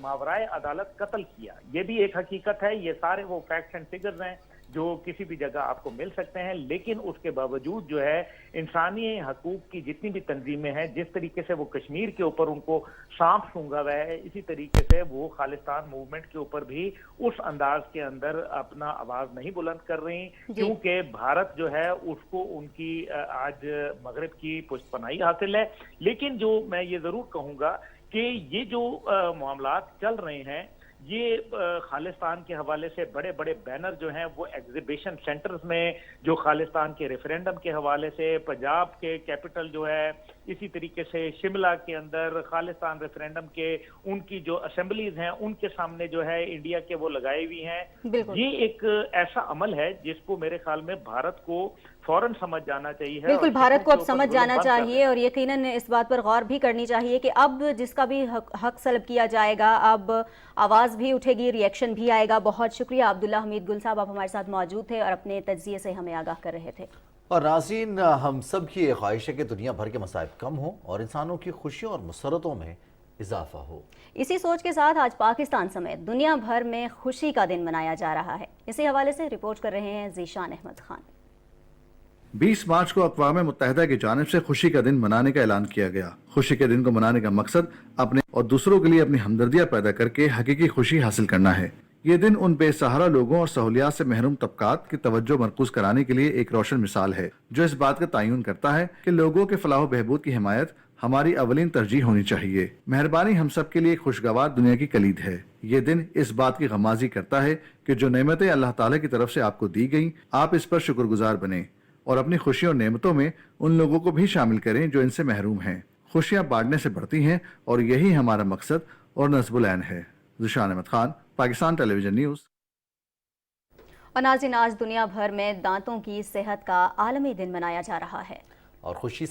ماورائے عدالت قتل کیا. یہ بھی ایک حقیقت ہے، یہ سارے وہ فیکٹس اینڈ فگرز ہیں جو کسی بھی جگہ آپ کو مل سکتے ہیں. لیکن اس کے باوجود جو ہے انسانی حقوق کی جتنی بھی تنظیمیں ہیں، جس طریقے سے وہ کشمیر کے اوپر ان کو سانپ سونگا ہوا ہے، اسی طریقے سے وہ خالصتان موومنٹ کے اوپر بھی اس انداز کے اندر اپنا آواز نہیں بلند کر رہی، کیونکہ بھارت جو ہے اس کو ان کی آج مغرب کی پشت پناہی حاصل ہے. لیکن جو میں یہ ضرور کہوں گا کہ یہ جو معاملات چل رہے ہیں، یہ خالصتان کے حوالے سے بڑے بڑے بینر جو ہیں وہ ایگزیبیشن سینٹرز میں، جو خالصتان کے ریفرینڈم کے حوالے سے پنجاب کے کیپٹل جو ہے، اسی طریقے سے شملہ کے اندر خالصتان ریفرینڈم کے ان کی جو اسمبلیز ہیں ان کے سامنے جو ہے انڈیا کے وہ لگائے ہوئی ہیں. یہ ایک ایسا عمل ہے جس کو میرے خیال میں بھارت کو فوراً سمجھ جانا چاہیے. بالکل بھارت کو اب سمجھ جانا چاہیے، اور یقیناً اس بات پر غور بھی کرنی چاہیے کہ اب جس کا بھی حق سلب کیا جائے گا اب آواز بھی اٹھے گی، ریئیکشن بھی آئے گا. بہت شکریہ عبداللہ حمید گل صاحب، آپ ہمارے ساتھ موجود تھے اور اپنے تجزیے سے ہمیں آگاہ کر رہے تھے. اور ناظرین، ہم سب کی یہ خواہش ہے کہ دنیا بھر کے مصائب کم ہوں اور انسانوں کی خوشیوں اور مسرتوں میں اضافہ ہو. اسی سوچ کے ساتھ آج پاکستان سمیت دنیا بھر میں خوشی کا دن منایا جا رہا ہے. اسی حوالے سے رپورٹ کر رہے ہیں ذیشان احمد خان. 20 مارچ کو اقوام متحدہ کی جانب سے خوشی کا دن منانے کا اعلان کیا گیا. خوشی کے دن کو منانے کا مقصد اپنے اور دوسروں کے لیے اپنی ہمدردیاں پیدا کر کے حقیقی خوشی حاصل کرنا ہے. یہ دن ان بے سہارا لوگوں اور سہولیات سے محروم طبقات کی توجہ مرکوز کرانے کے لیے ایک روشن مثال ہے، جو اس بات کا تعین کرتا ہے کہ لوگوں کے فلاح و بہبود کی حمایت हमारी अवलीन तरजीह होनी चाहिए। मेहरबानी हम सब के लिए खुशगवार दुनिया की कलीद है। ये दिन इस बात की गमाजी करता है कि जो नेमतें अल्लाह ताला की तरफ से आपको दी गईं, आप इस पर शुक्रगुजार बने और अपनी खुशियों और नेमतों में उन लोगों को भी शामिल करें जो इनसे महरूम हैं। खुशियाँ बांटने से बढ़ती हैं और यही हमारा मकसद और नस्बुल ऐन है। ज़ुशान अहमद खान, पाकिस्तान टेलीविजन न्यूज़। और नाज़रीन, आज दुनिया भर में दांतों की सेहत का आलमी दिन मनाया जा रहा है और खुशी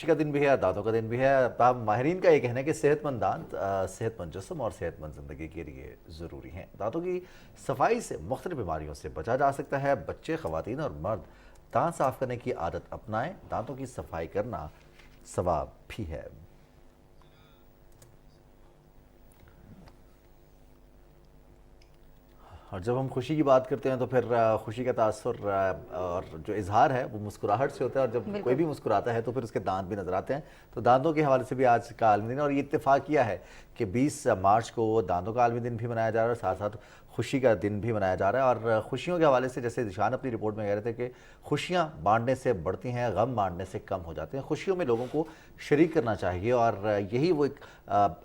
का दिन भी है, दांतों का दिन भी है। माहिरीन का ये कहना है कि सेहतमंद दांत सेहतमंद जिस्म और सेहतमंद ज़िंदगी के लिए ज़रूरी हैं। दांतों की सफाई से मुख्तलिफ बीमारियों से बचा जा सकता है। बच्चे, ख़वातीन और मर्द दांत साफ़ करने की आदत अपनाएं। दांतों की सफाई करना सवाब भी है। और जब हम खुशी की बात करते हैं तो फिर खुशी का तासुर और जो इजहार है वो मुस्कुराहट से होता है, और जब कोई भी मुस्कुराता है तो फिर उसके दांत भी नजर आते हैं। तो दांतों के हवाले से भी आज का आलमी दिन, और ये इत्तेफाक किया है कि 20 मार्च को दांतों का आलमी दिन भी मनाया जा रहा है और साथ साथ खुशी का दिन भी मनाया जा रहा है। और खुशियों के हवाले से जैसे ज़िशान अपनी रिपोर्ट में कह रहे थे कि खुशियाँ बांटने से बढ़ती हैं, गम बांटने से कम हो जाते हैं। खुशियों में लोगों को शरीक करना चाहिए और यही वो एक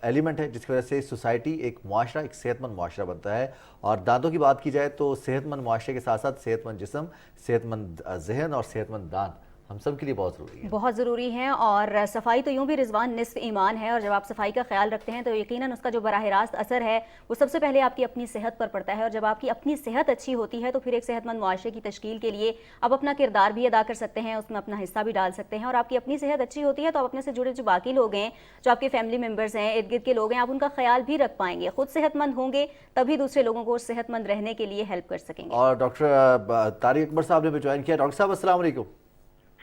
एलिमेंट है जिसकी वजह से सोसाइटी, एक मुआशरा, एक सेहतमंद मुआशरा बनता है। और दांतों की बात की जाए तो सेहतमंद मुआशरे के साथ साथ सेहतमंद जिस्म, सेहतमंद जहन और सेहतमंद दांत हम सब के लिए बहुत ज़रूरी है। बहुत ज़रूरी है। और सफाई तो यूँ भी रिजवान निस्फ ईमान है, और जब आप सफाई का ख्याल रखते हैं तो यकीनन उसका जो बराह रास्त असर है वो सबसे पहले आपकी अपनी सेहत पर पड़ता है। और जब आपकी अपनी सेहत अच्छी होती है तो फिर एक सेहतमंद मुआशरे की तश्कील के लिए आप अपना किरदार भी अदा कर सकते हैं, उसमें अपना हिस्सा भी डाल सकते हैं। और आपकी अपनी सेहत अच्छी होती है तो आप अपने से जुड़े जो बाकी लोग हैं, जो आपके फैमिली मेम्बर्स हैं, इर्द गिर्द के लोग हैं, आप उनका ख्याल भी रख पाएंगे। खुद सेहतमंद होंगे तभी दूसरे लोगों को सेहतमंद रहने के लिए हेल्प कर सकेंगे। और डॉक्टर तारिक अकबर साहब ने भी ज्वाइन किया। डॉक्टर साहब अस्सलाम वालेकुम।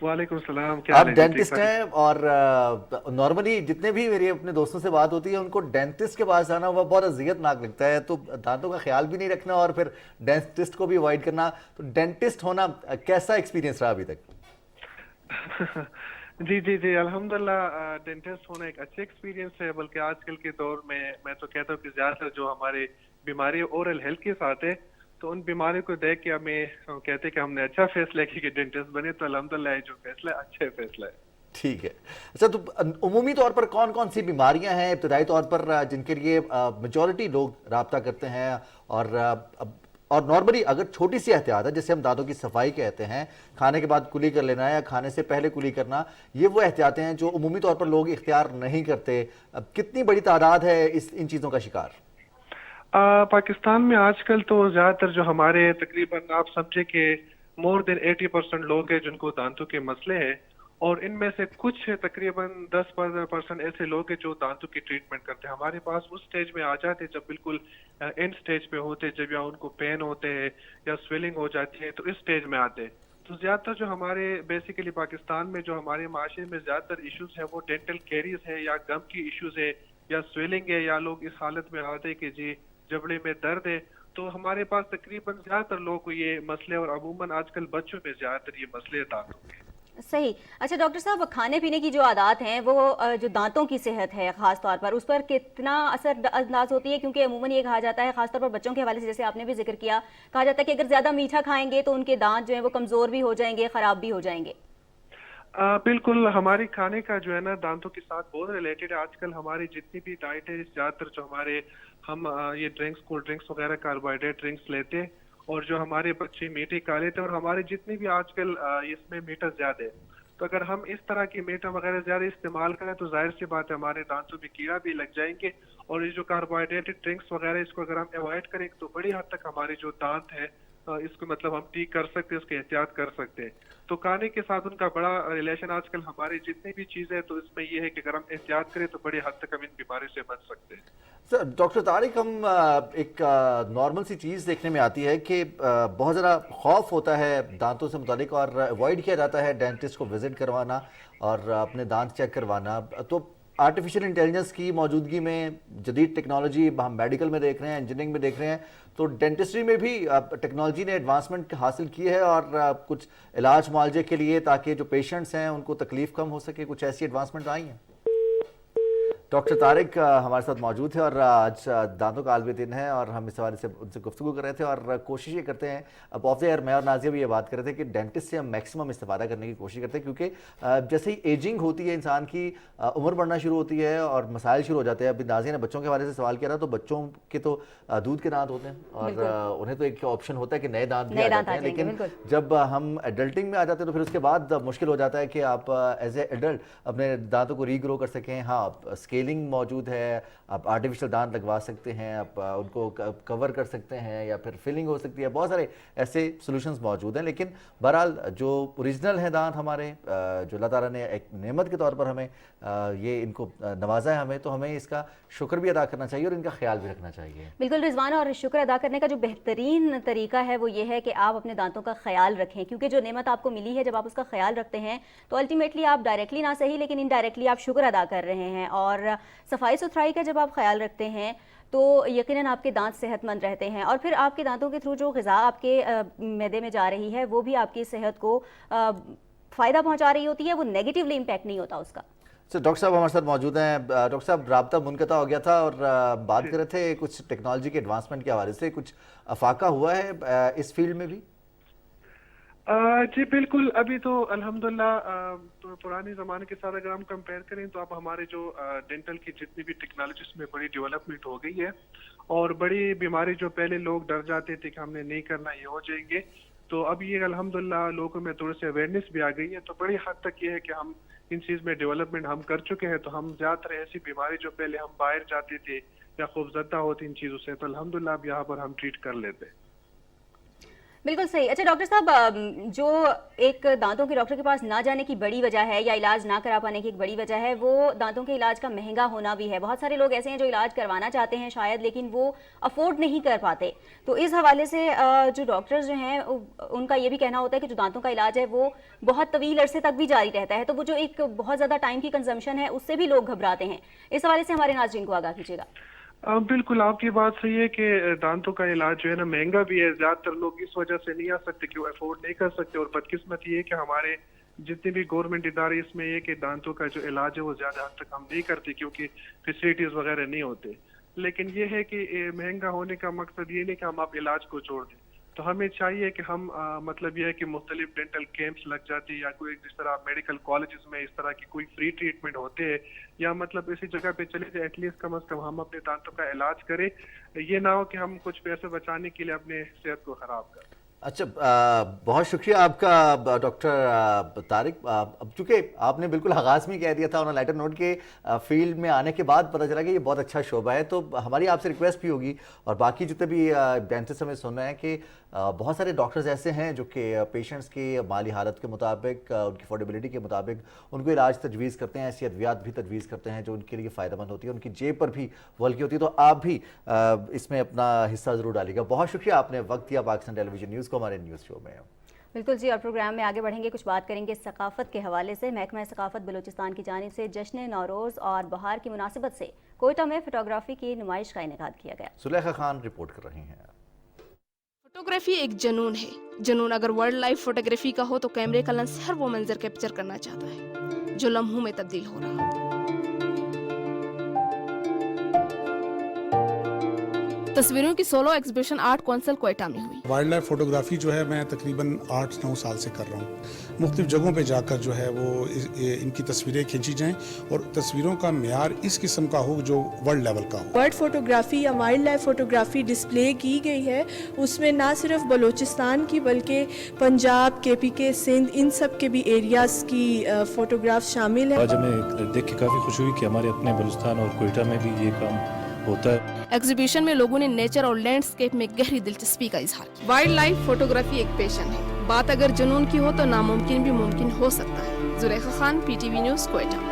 वालेकुम सलाम। आप डेंटिस्ट हैं और नॉर्मली जितने भी मेरे अपने दोस्तों से बात होती है उनको डेंटिस्ट के पास जाना वो बहुत अजियतनाक लगता है। तो दांतों का ख्याल भी नहीं रखना और फिर डेंटिस्ट को भी अवॉइड करना, तो डेंटिस्ट होना कैसा एक्सपीरियंस रहा अभी तक? जी अल्हम्दुलिल्लाह, डेंटिस्ट होना एक अच्छा एक्सपीरियंस है। बल्कि आजकल के दौर में मैं तो कहता हूँ कि ज्यादातर जो हमारे बीमारी ओरल हेल्थ के साथ है तो उन बीमारियों को देख के हमें कहते हैं कि हमने अच्छा फैसला किया कि डेंटिस्ट बने, तो अल्हम्दुलिल्लाह जो फैसला अच्छा फैसला है। ठीक है। अच्छा, तो उमूमी तौर पर कौन कौन सी बीमारियां हैं इब्तदाई तौर पर जिनके लिए मेजॉरिटी लोग राब्ता करते हैं? और नॉर्मली अगर छोटी सी एहतियात है, जैसे हम दांतों की सफाई कहते हैं, खाने के बाद कुली कर लेना या खाने से पहले कुली करना, ये वो एहतियातें हैं जो उमूमी तौर पर लोग इख्तियार नहीं करते। कितनी बड़ी तादाद है इन चीज़ों का शिकार? पाकिस्तान में आजकल तो ज्यादातर जो हमारे तकरीबन आप समझे कि मोर देन 80% लोग हैं जिनको दांतों के मसले हैं, और इनमें से कुछ तकरीबन 10% ऐसे लोग हैं जो दांतों की ट्रीटमेंट करते हैं। हमारे पास उस स्टेज में आ जाते हैं जब बिल्कुल एंड स्टेज पे होते हैं, जब या उनको पेन होते हैं या स्वेलिंग हो जाती है, तो इस स्टेज में आते हैं। तो ज्यादातर जो हमारे बेसिकली पाकिस्तान में जो हमारे माशरे में ज्यादातर इश्यूज है वो डेंटल कैरीज है या गम की इश्यूज है या स्वेलिंग है, या लोग इस हालत में आते हैं कि जी जबड़े में दर्द है। तो हमारे पास तकरीबन ज्यादातर लोगों को ये मसले, और अमूमन आजकल बच्चों में ज्यादातर ये मसले दांतों के। सही। अच्छा डॉक्टर साहब, खाने पीने की जो आदत हैं वो जो दांतों की सेहत है खास तौर पर, उस पर कितना असर अंदाज होती है? क्योंकि अमूमन ये कहा जाता है खासतौर पर बच्चों के हवाले से, जैसे आपने भी जिक्र किया, कहा जाता है कि अगर ज्यादा मीठा खाएंगे तो उनके दांत जो है वो कमजोर भी हो जाएंगे, खराब भी हो जाएंगे। बिल्कुल, हमारी खाने का जो है ना दांतों के साथ बहुत रिलेटेड है। आजकल हमारी जितनी भी डाइट है, ज्यादातर जो हमारे हम ये ड्रिंक्स, कोल्ड ड्रिंक्स वगैरह, कार्बोहाइड्रेट ड्रिंक्स लेते हैं, और जो हमारे बच्चे मीठे खा लेते हैं, और हमारे जितनी भी आजकल इसमें मीठा ज्यादा है। तो अगर हम इस तरह की मीठा वगैरह ज्यादा इस्तेमाल करें तो जाहिर सी बात है हमारे दांतों में कीड़ा भी लग जाएंगे। और ये जो कार्बोहाइड्रेटेड ड्रिंक्स वगैरह, इसको अगर हम अवॉइड करें तो बड़ी हद तक हमारे जो दांत है इसको मतलब हम ठीक कर सकते हैं, उसकी एहतियात कर सकते हैं। तो खाने के साथ उनका बड़ा रिलेशन आजकल हमारी जितनी भी चीजें, तो इसमें ये है कि अगर हम एहतियात करें तो बड़ी हद तक हम इन बीमारियों से बच सकते हैं। सर, डॉक्टर तारिक, हम एक नॉर्मल सी चीज़ देखने में आती है कि बहुत ज़्यादा खौफ होता है दांतों से मुतालिक और अवॉइड किया जाता है डेंटिस्ट को विजिट करवाना और अपने दांत चेक करवाना। तो आर्टिफिशियल इंटेलिजेंस की मौजूदगी में, जदीद टेक्नोलॉजी हम मेडिकल में देख रहे हैं, इंजीनियरिंग में देख रहे हैं, तो डेंटिस्ट्री में भी टेक्नोलॉजी ने एडवांसमेंट हासिल की है और कुछ इलाज मुआवजे के लिए, ताकि जो पेशेंट्स हैं उनको तकलीफ कम हो सके, कुछ ऐसी एडवांसमेंट आई हैं? डॉक्टर तारिक हमारे साथ मौजूद है और आज दांतों का आलमी दिन है और हम इस हवाले से उनसे गुफ्तगू कर रहे थे और कोशिश ये करते हैं, अब ऑफ द एयर मैं और नाजिया भी ये बात कर रहे थे कि डेंटिस्ट से हम मैक्सिमम इस्तेफादा करने की कोशिश करते हैं, क्योंकि जैसे ही एजिंग होती है इंसान की उम्र बढ़ना शुरू होती है और मसाइल शुरू हो जाते हैं। अभी नाजिया ने बच्चों के हवाले से सवाल किया था, तो बच्चों के तो दूध के दांत होते हैं और उन्हें तो एक ऑप्शन होता है कि नए दांत भी आ जाते हैं, लेकिन जब हम एडल्टिंग में आ जाते हैं तो फिर उसके बाद मुश्किल हो जाता है कि आप एज ए एडल्ट अपने दांतों को रीग्रो कर सकें। हाँ, स्केलिंग मौजूद है, आप आर्टिफिशियल दांत लगवा सकते हैं, आप उनको कवर कर सकते हैं या फिर फिलिंग हो सकती है, बहुत सारे ऐसे सॉल्यूशंस मौजूद हैं। लेकिन बहरहाल जो ओरिजिनल हैं दांत हमारे, जो अल्लाह ताला ने एक नेमत के तौर पर हमें ये इनको नवाजा है हमें, तो हमें इसका शुक्र भी अदा करना चाहिए और इनका ख्याल भी रखना चाहिए। बिल्कुल रिजवान, और शुक्र अदा करने का जो बेहतरीन तरीका है वो ये है कि आप अपने दांतों का ख्याल रखें, क्योंकि जो नेमत आपको मिली है जब आप उसका ख्याल रखते हैं तो अल्टीमेटली आप डायरेक्टली ना सही लेकिन इनडायरेक्टली आप शुक्र अदा कर रहे हैं। और सफाई सुथराई का जब आप ख्याल रखते हैं तो यकीनन आपके दांत सेहतमंद रहते हैं और फिर आपके दांतों के थ्रू जो ग़िज़ा आपके मैदे में जा रही है वो भी आपकी सेहत को फ़ायदा पहुंचा रही होती है, वो नेगेटिवली इम्पैक्ट नहीं होता उसका। डॉक्टर साहब हमारे साथ मौजूद हैं। डॉक्टर साहब, राब्ता मुनक़ता हो गया था और बात कर रहे थे कुछ टेक्नोलॉजी के एडवांसमेंट के हवाले से, कुछ अफाका हुआ है इस फील्ड में भी? जी बिल्कुल, अभी तो अल्हम्दुलिल्लाह पुराने ज़माने के साथ अगर हम कंपेयर करें तो अब हमारे जो डेंटल की जितनी भी टेक्नोलॉजी में बड़ी डेवलपमेंट हो गई है और बड़ी बीमारी जो पहले लोग डर जाते थे कि हमने नहीं करना, ये हो जाएंगे, तो अब ये अल्हम्दुलिल्लाह लोगों में थोड़ी सी अवेयरनेस भी आ गई है। तो बड़ी हद तक ये है कि हम इन चीज़ में डेवलपमेंट हम कर चुके हैं, तो हम ज़्यादातर ऐसी बीमारी जो पहले हम बाहर जाते थे या खौफजदा होती इन चीज़ों से, तो अल्हम्दुलिल्लाह अब यहाँ पर हम ट्रीट कर लेते हैं। बिल्कुल सही। अच्छा डॉक्टर साहब, जो एक दांतों के डॉक्टर के पास ना जाने की बड़ी वजह है या इलाज ना करा पाने की एक बड़ी वजह है वो दांतों के इलाज का महंगा होना भी है। बहुत सारे लोग ऐसे हैं जो इलाज करवाना चाहते हैं शायद, लेकिन वो अफोर्ड नहीं कर पाते। तो इस हवाले से जो डॉक्टर्स जो हैं उनका ये भी कहना होता है कि जो दांतों का इलाज है वो बहुत तवील अरसे तक भी जारी रहता है, तो वो जो एक बहुत ज़्यादा टाइम की कंजम्पशन है उससे भी लोग घबराते हैं। इस हवाले से हमारे नाज़रीन को आगाह कीजिएगा। बिल्कुल आपकी बात सही है कि दांतों का इलाज जो है ना महंगा भी है, ज्यादातर लोग इस वजह से नहीं आ सकते कि वो अफोर्ड नहीं कर सकते। और बदकिस्मत ये है कि हमारे जितने भी गवर्नमेंट इदारे इसमें ये कि दांतों का जो इलाज है वो ज्यादा हद तक हम नहीं करते क्योंकि फैसिलिटीज वगैरह नहीं होते। लेकिन ये है कि महंगा होने का मकसद ये नहीं कि हम आप इलाज को छोड़ दें, तो हमें चाहिए कि हम मतलब ये है कि मुख्तलिफ डेंटल कैंप्स लग जाती है या कोई जिस तरह मेडिकल कॉलेजेस में इस तरह की कोई फ्री ट्रीटमेंट होते हैं या मतलब इसी जगह पे चले जाए, एटलीस्ट कम अज कम हम अपने दांतों का इलाज करें। ये ना हो कि हम कुछ पैसे बचाने के लिए अपने सेहत को खराब करें। अच्छा, बहुत शुक्रिया आपका डॉक्टर तारिक। अब चूंकि आपने बिल्कुल आगाज़ में कह दिया था ऑन लाइटर नोट के फील्ड में आने के बाद पता चला कि ये बहुत अच्छा शोबा है, तो हमारी आपसे रिक्वेस्ट भी होगी और बाकी जितने भी डेंटिस्ट हमें सुन रहे हैं कि बहुत सारे डॉक्टर्स ऐसे हैं जो कि पेशेंट्स की माली हालत के मुताबिक, उनकी अफोर्डेबिलिटी के मुताबिक उनको इलाज तजवीज़ करते हैं, ऐसी अद्वियात भी तजवीज़ करते हैं जो उनके लिए फ़ायदेमंद होती है, उनकी जेब पर भी वल्की होती है। तो आप भी इसमें अपना हिस्सा ज़रूर डालिएगा। बहुत शुक्रिया, आपने वक्त दिया पाकिस्तान टेलीविजन न्यूज़ को हमारे न्यूज़ शो में। बिल्कुल जी, और प्रोग्राम में आगे बढ़ेंगे, कुछ बात करेंगे सकाफ़त के हवाले से। महकमा सकाफ़त बलूचिस्तान की जानिब से जश्न नौरोज़ और बहार की मुनासिबत से कोयटा में फोटोग्राफी की नुमाइश का इनेकाद किया गया। सुलेखा खान रिपोर्ट कर रही हैं। फोटोग्राफी एक जुनून है। जुनून अगर वाइल्ड लाइफ फोटोग्राफी का हो तो कैमरे का लेंस हर वो मंजर कैप्चर करना चाहता है जो लम्हों में तब्दील हो रहा हो। तस्वीरों की solo exhibition art council Quetta में हुई। वाइल्ड लाइफ फोटोग्राफी जो है मैं तकरीबन 8-9 साल से कर रहा हूँ। मुख्तलिफ जगहों पे जाकर जो है वो इनकी तस्वीरें खींची जाएं और तस्वीरों का मेयार इस किस्म का हो जो वर्ल्ड लेवल का हो। बर्ड फोटोग्राफी या वाइल्ड लाइफ फोटोग्राफी डिस्प्ले की गई है, उसमें ना सिर्फ बलूचिस्तान की बल्कि पंजाब, KPK, सिंध, इन सब के भी एरियाज की फोटोग्राफ शामिल है। आज हमें देख के काफ़ी खुशी हुई कि हमारे अपने बलूचिस्तान और कोयटा में भी ये काम होता है। एग्जीबिशन में लोगों ने नेचर और लैंडस्केप में गहरी दिलचस्पी का इजहार किया। वाइल्ड लाइफ फोटोग्राफी एक पैशन है, बात अगर जुनून की हो तो नामुमकिन भी मुमकिन हो सकता है। Zulekha Khan, PTV news, Quetta.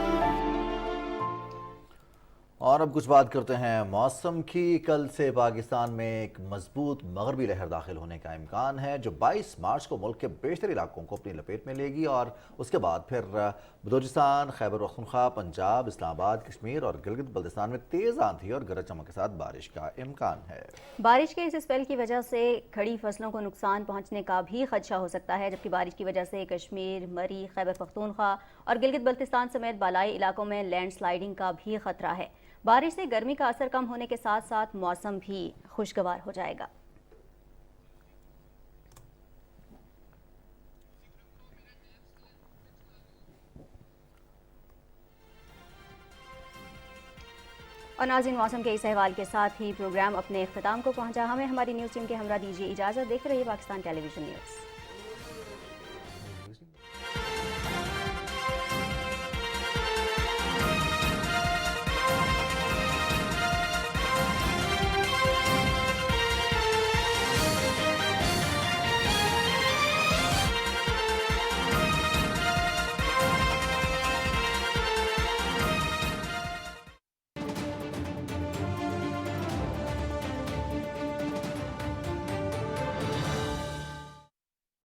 और अब कुछ बात करते हैं मौसम की। कल से पाकिस्तान में एक मजबूत मगरबी लहर दाखिल होने का इम्कान है जो 22 मार्च को मुल्क के बेशतर इलाकों को अपनी लपेट में लेगी और उसके बाद फिर बलूचिस्तान, खैबर पख्तूनख्वा, पंजाब, इस्लामाबाद, कश्मीर और गिलगित बल्तिस्तान में तेज़ आंधी और गरज चमक के साथ बारिश का इम्कान है। बारिश के इस स्पेल की वजह से खड़ी फसलों को नुकसान पहुँचने का भी खदशा हो सकता है, जबकि बारिश की वजह से कश्मीर, मरी, खैबर पख्तूनख्वा اور گلگت بلتستان سمیت بالائی علاقوں میں لینڈ سلائیڈنگ کا بھی خطرہ ہے۔ بارش سے گرمی کا اثر کم ہونے کے ساتھ ساتھ موسم بھی خوشگوار ہو جائے گا۔ اور ناظرین، موسم کے اس احوال کے ساتھ ہی پروگرام اپنے اختتام کو پہنچا۔ ہمیں ہماری نیوز ٹیم کے ہمراہ دیجیے اجازت۔ دیکھتے رہیے پاکستان ٹیلی ویژن نیوز۔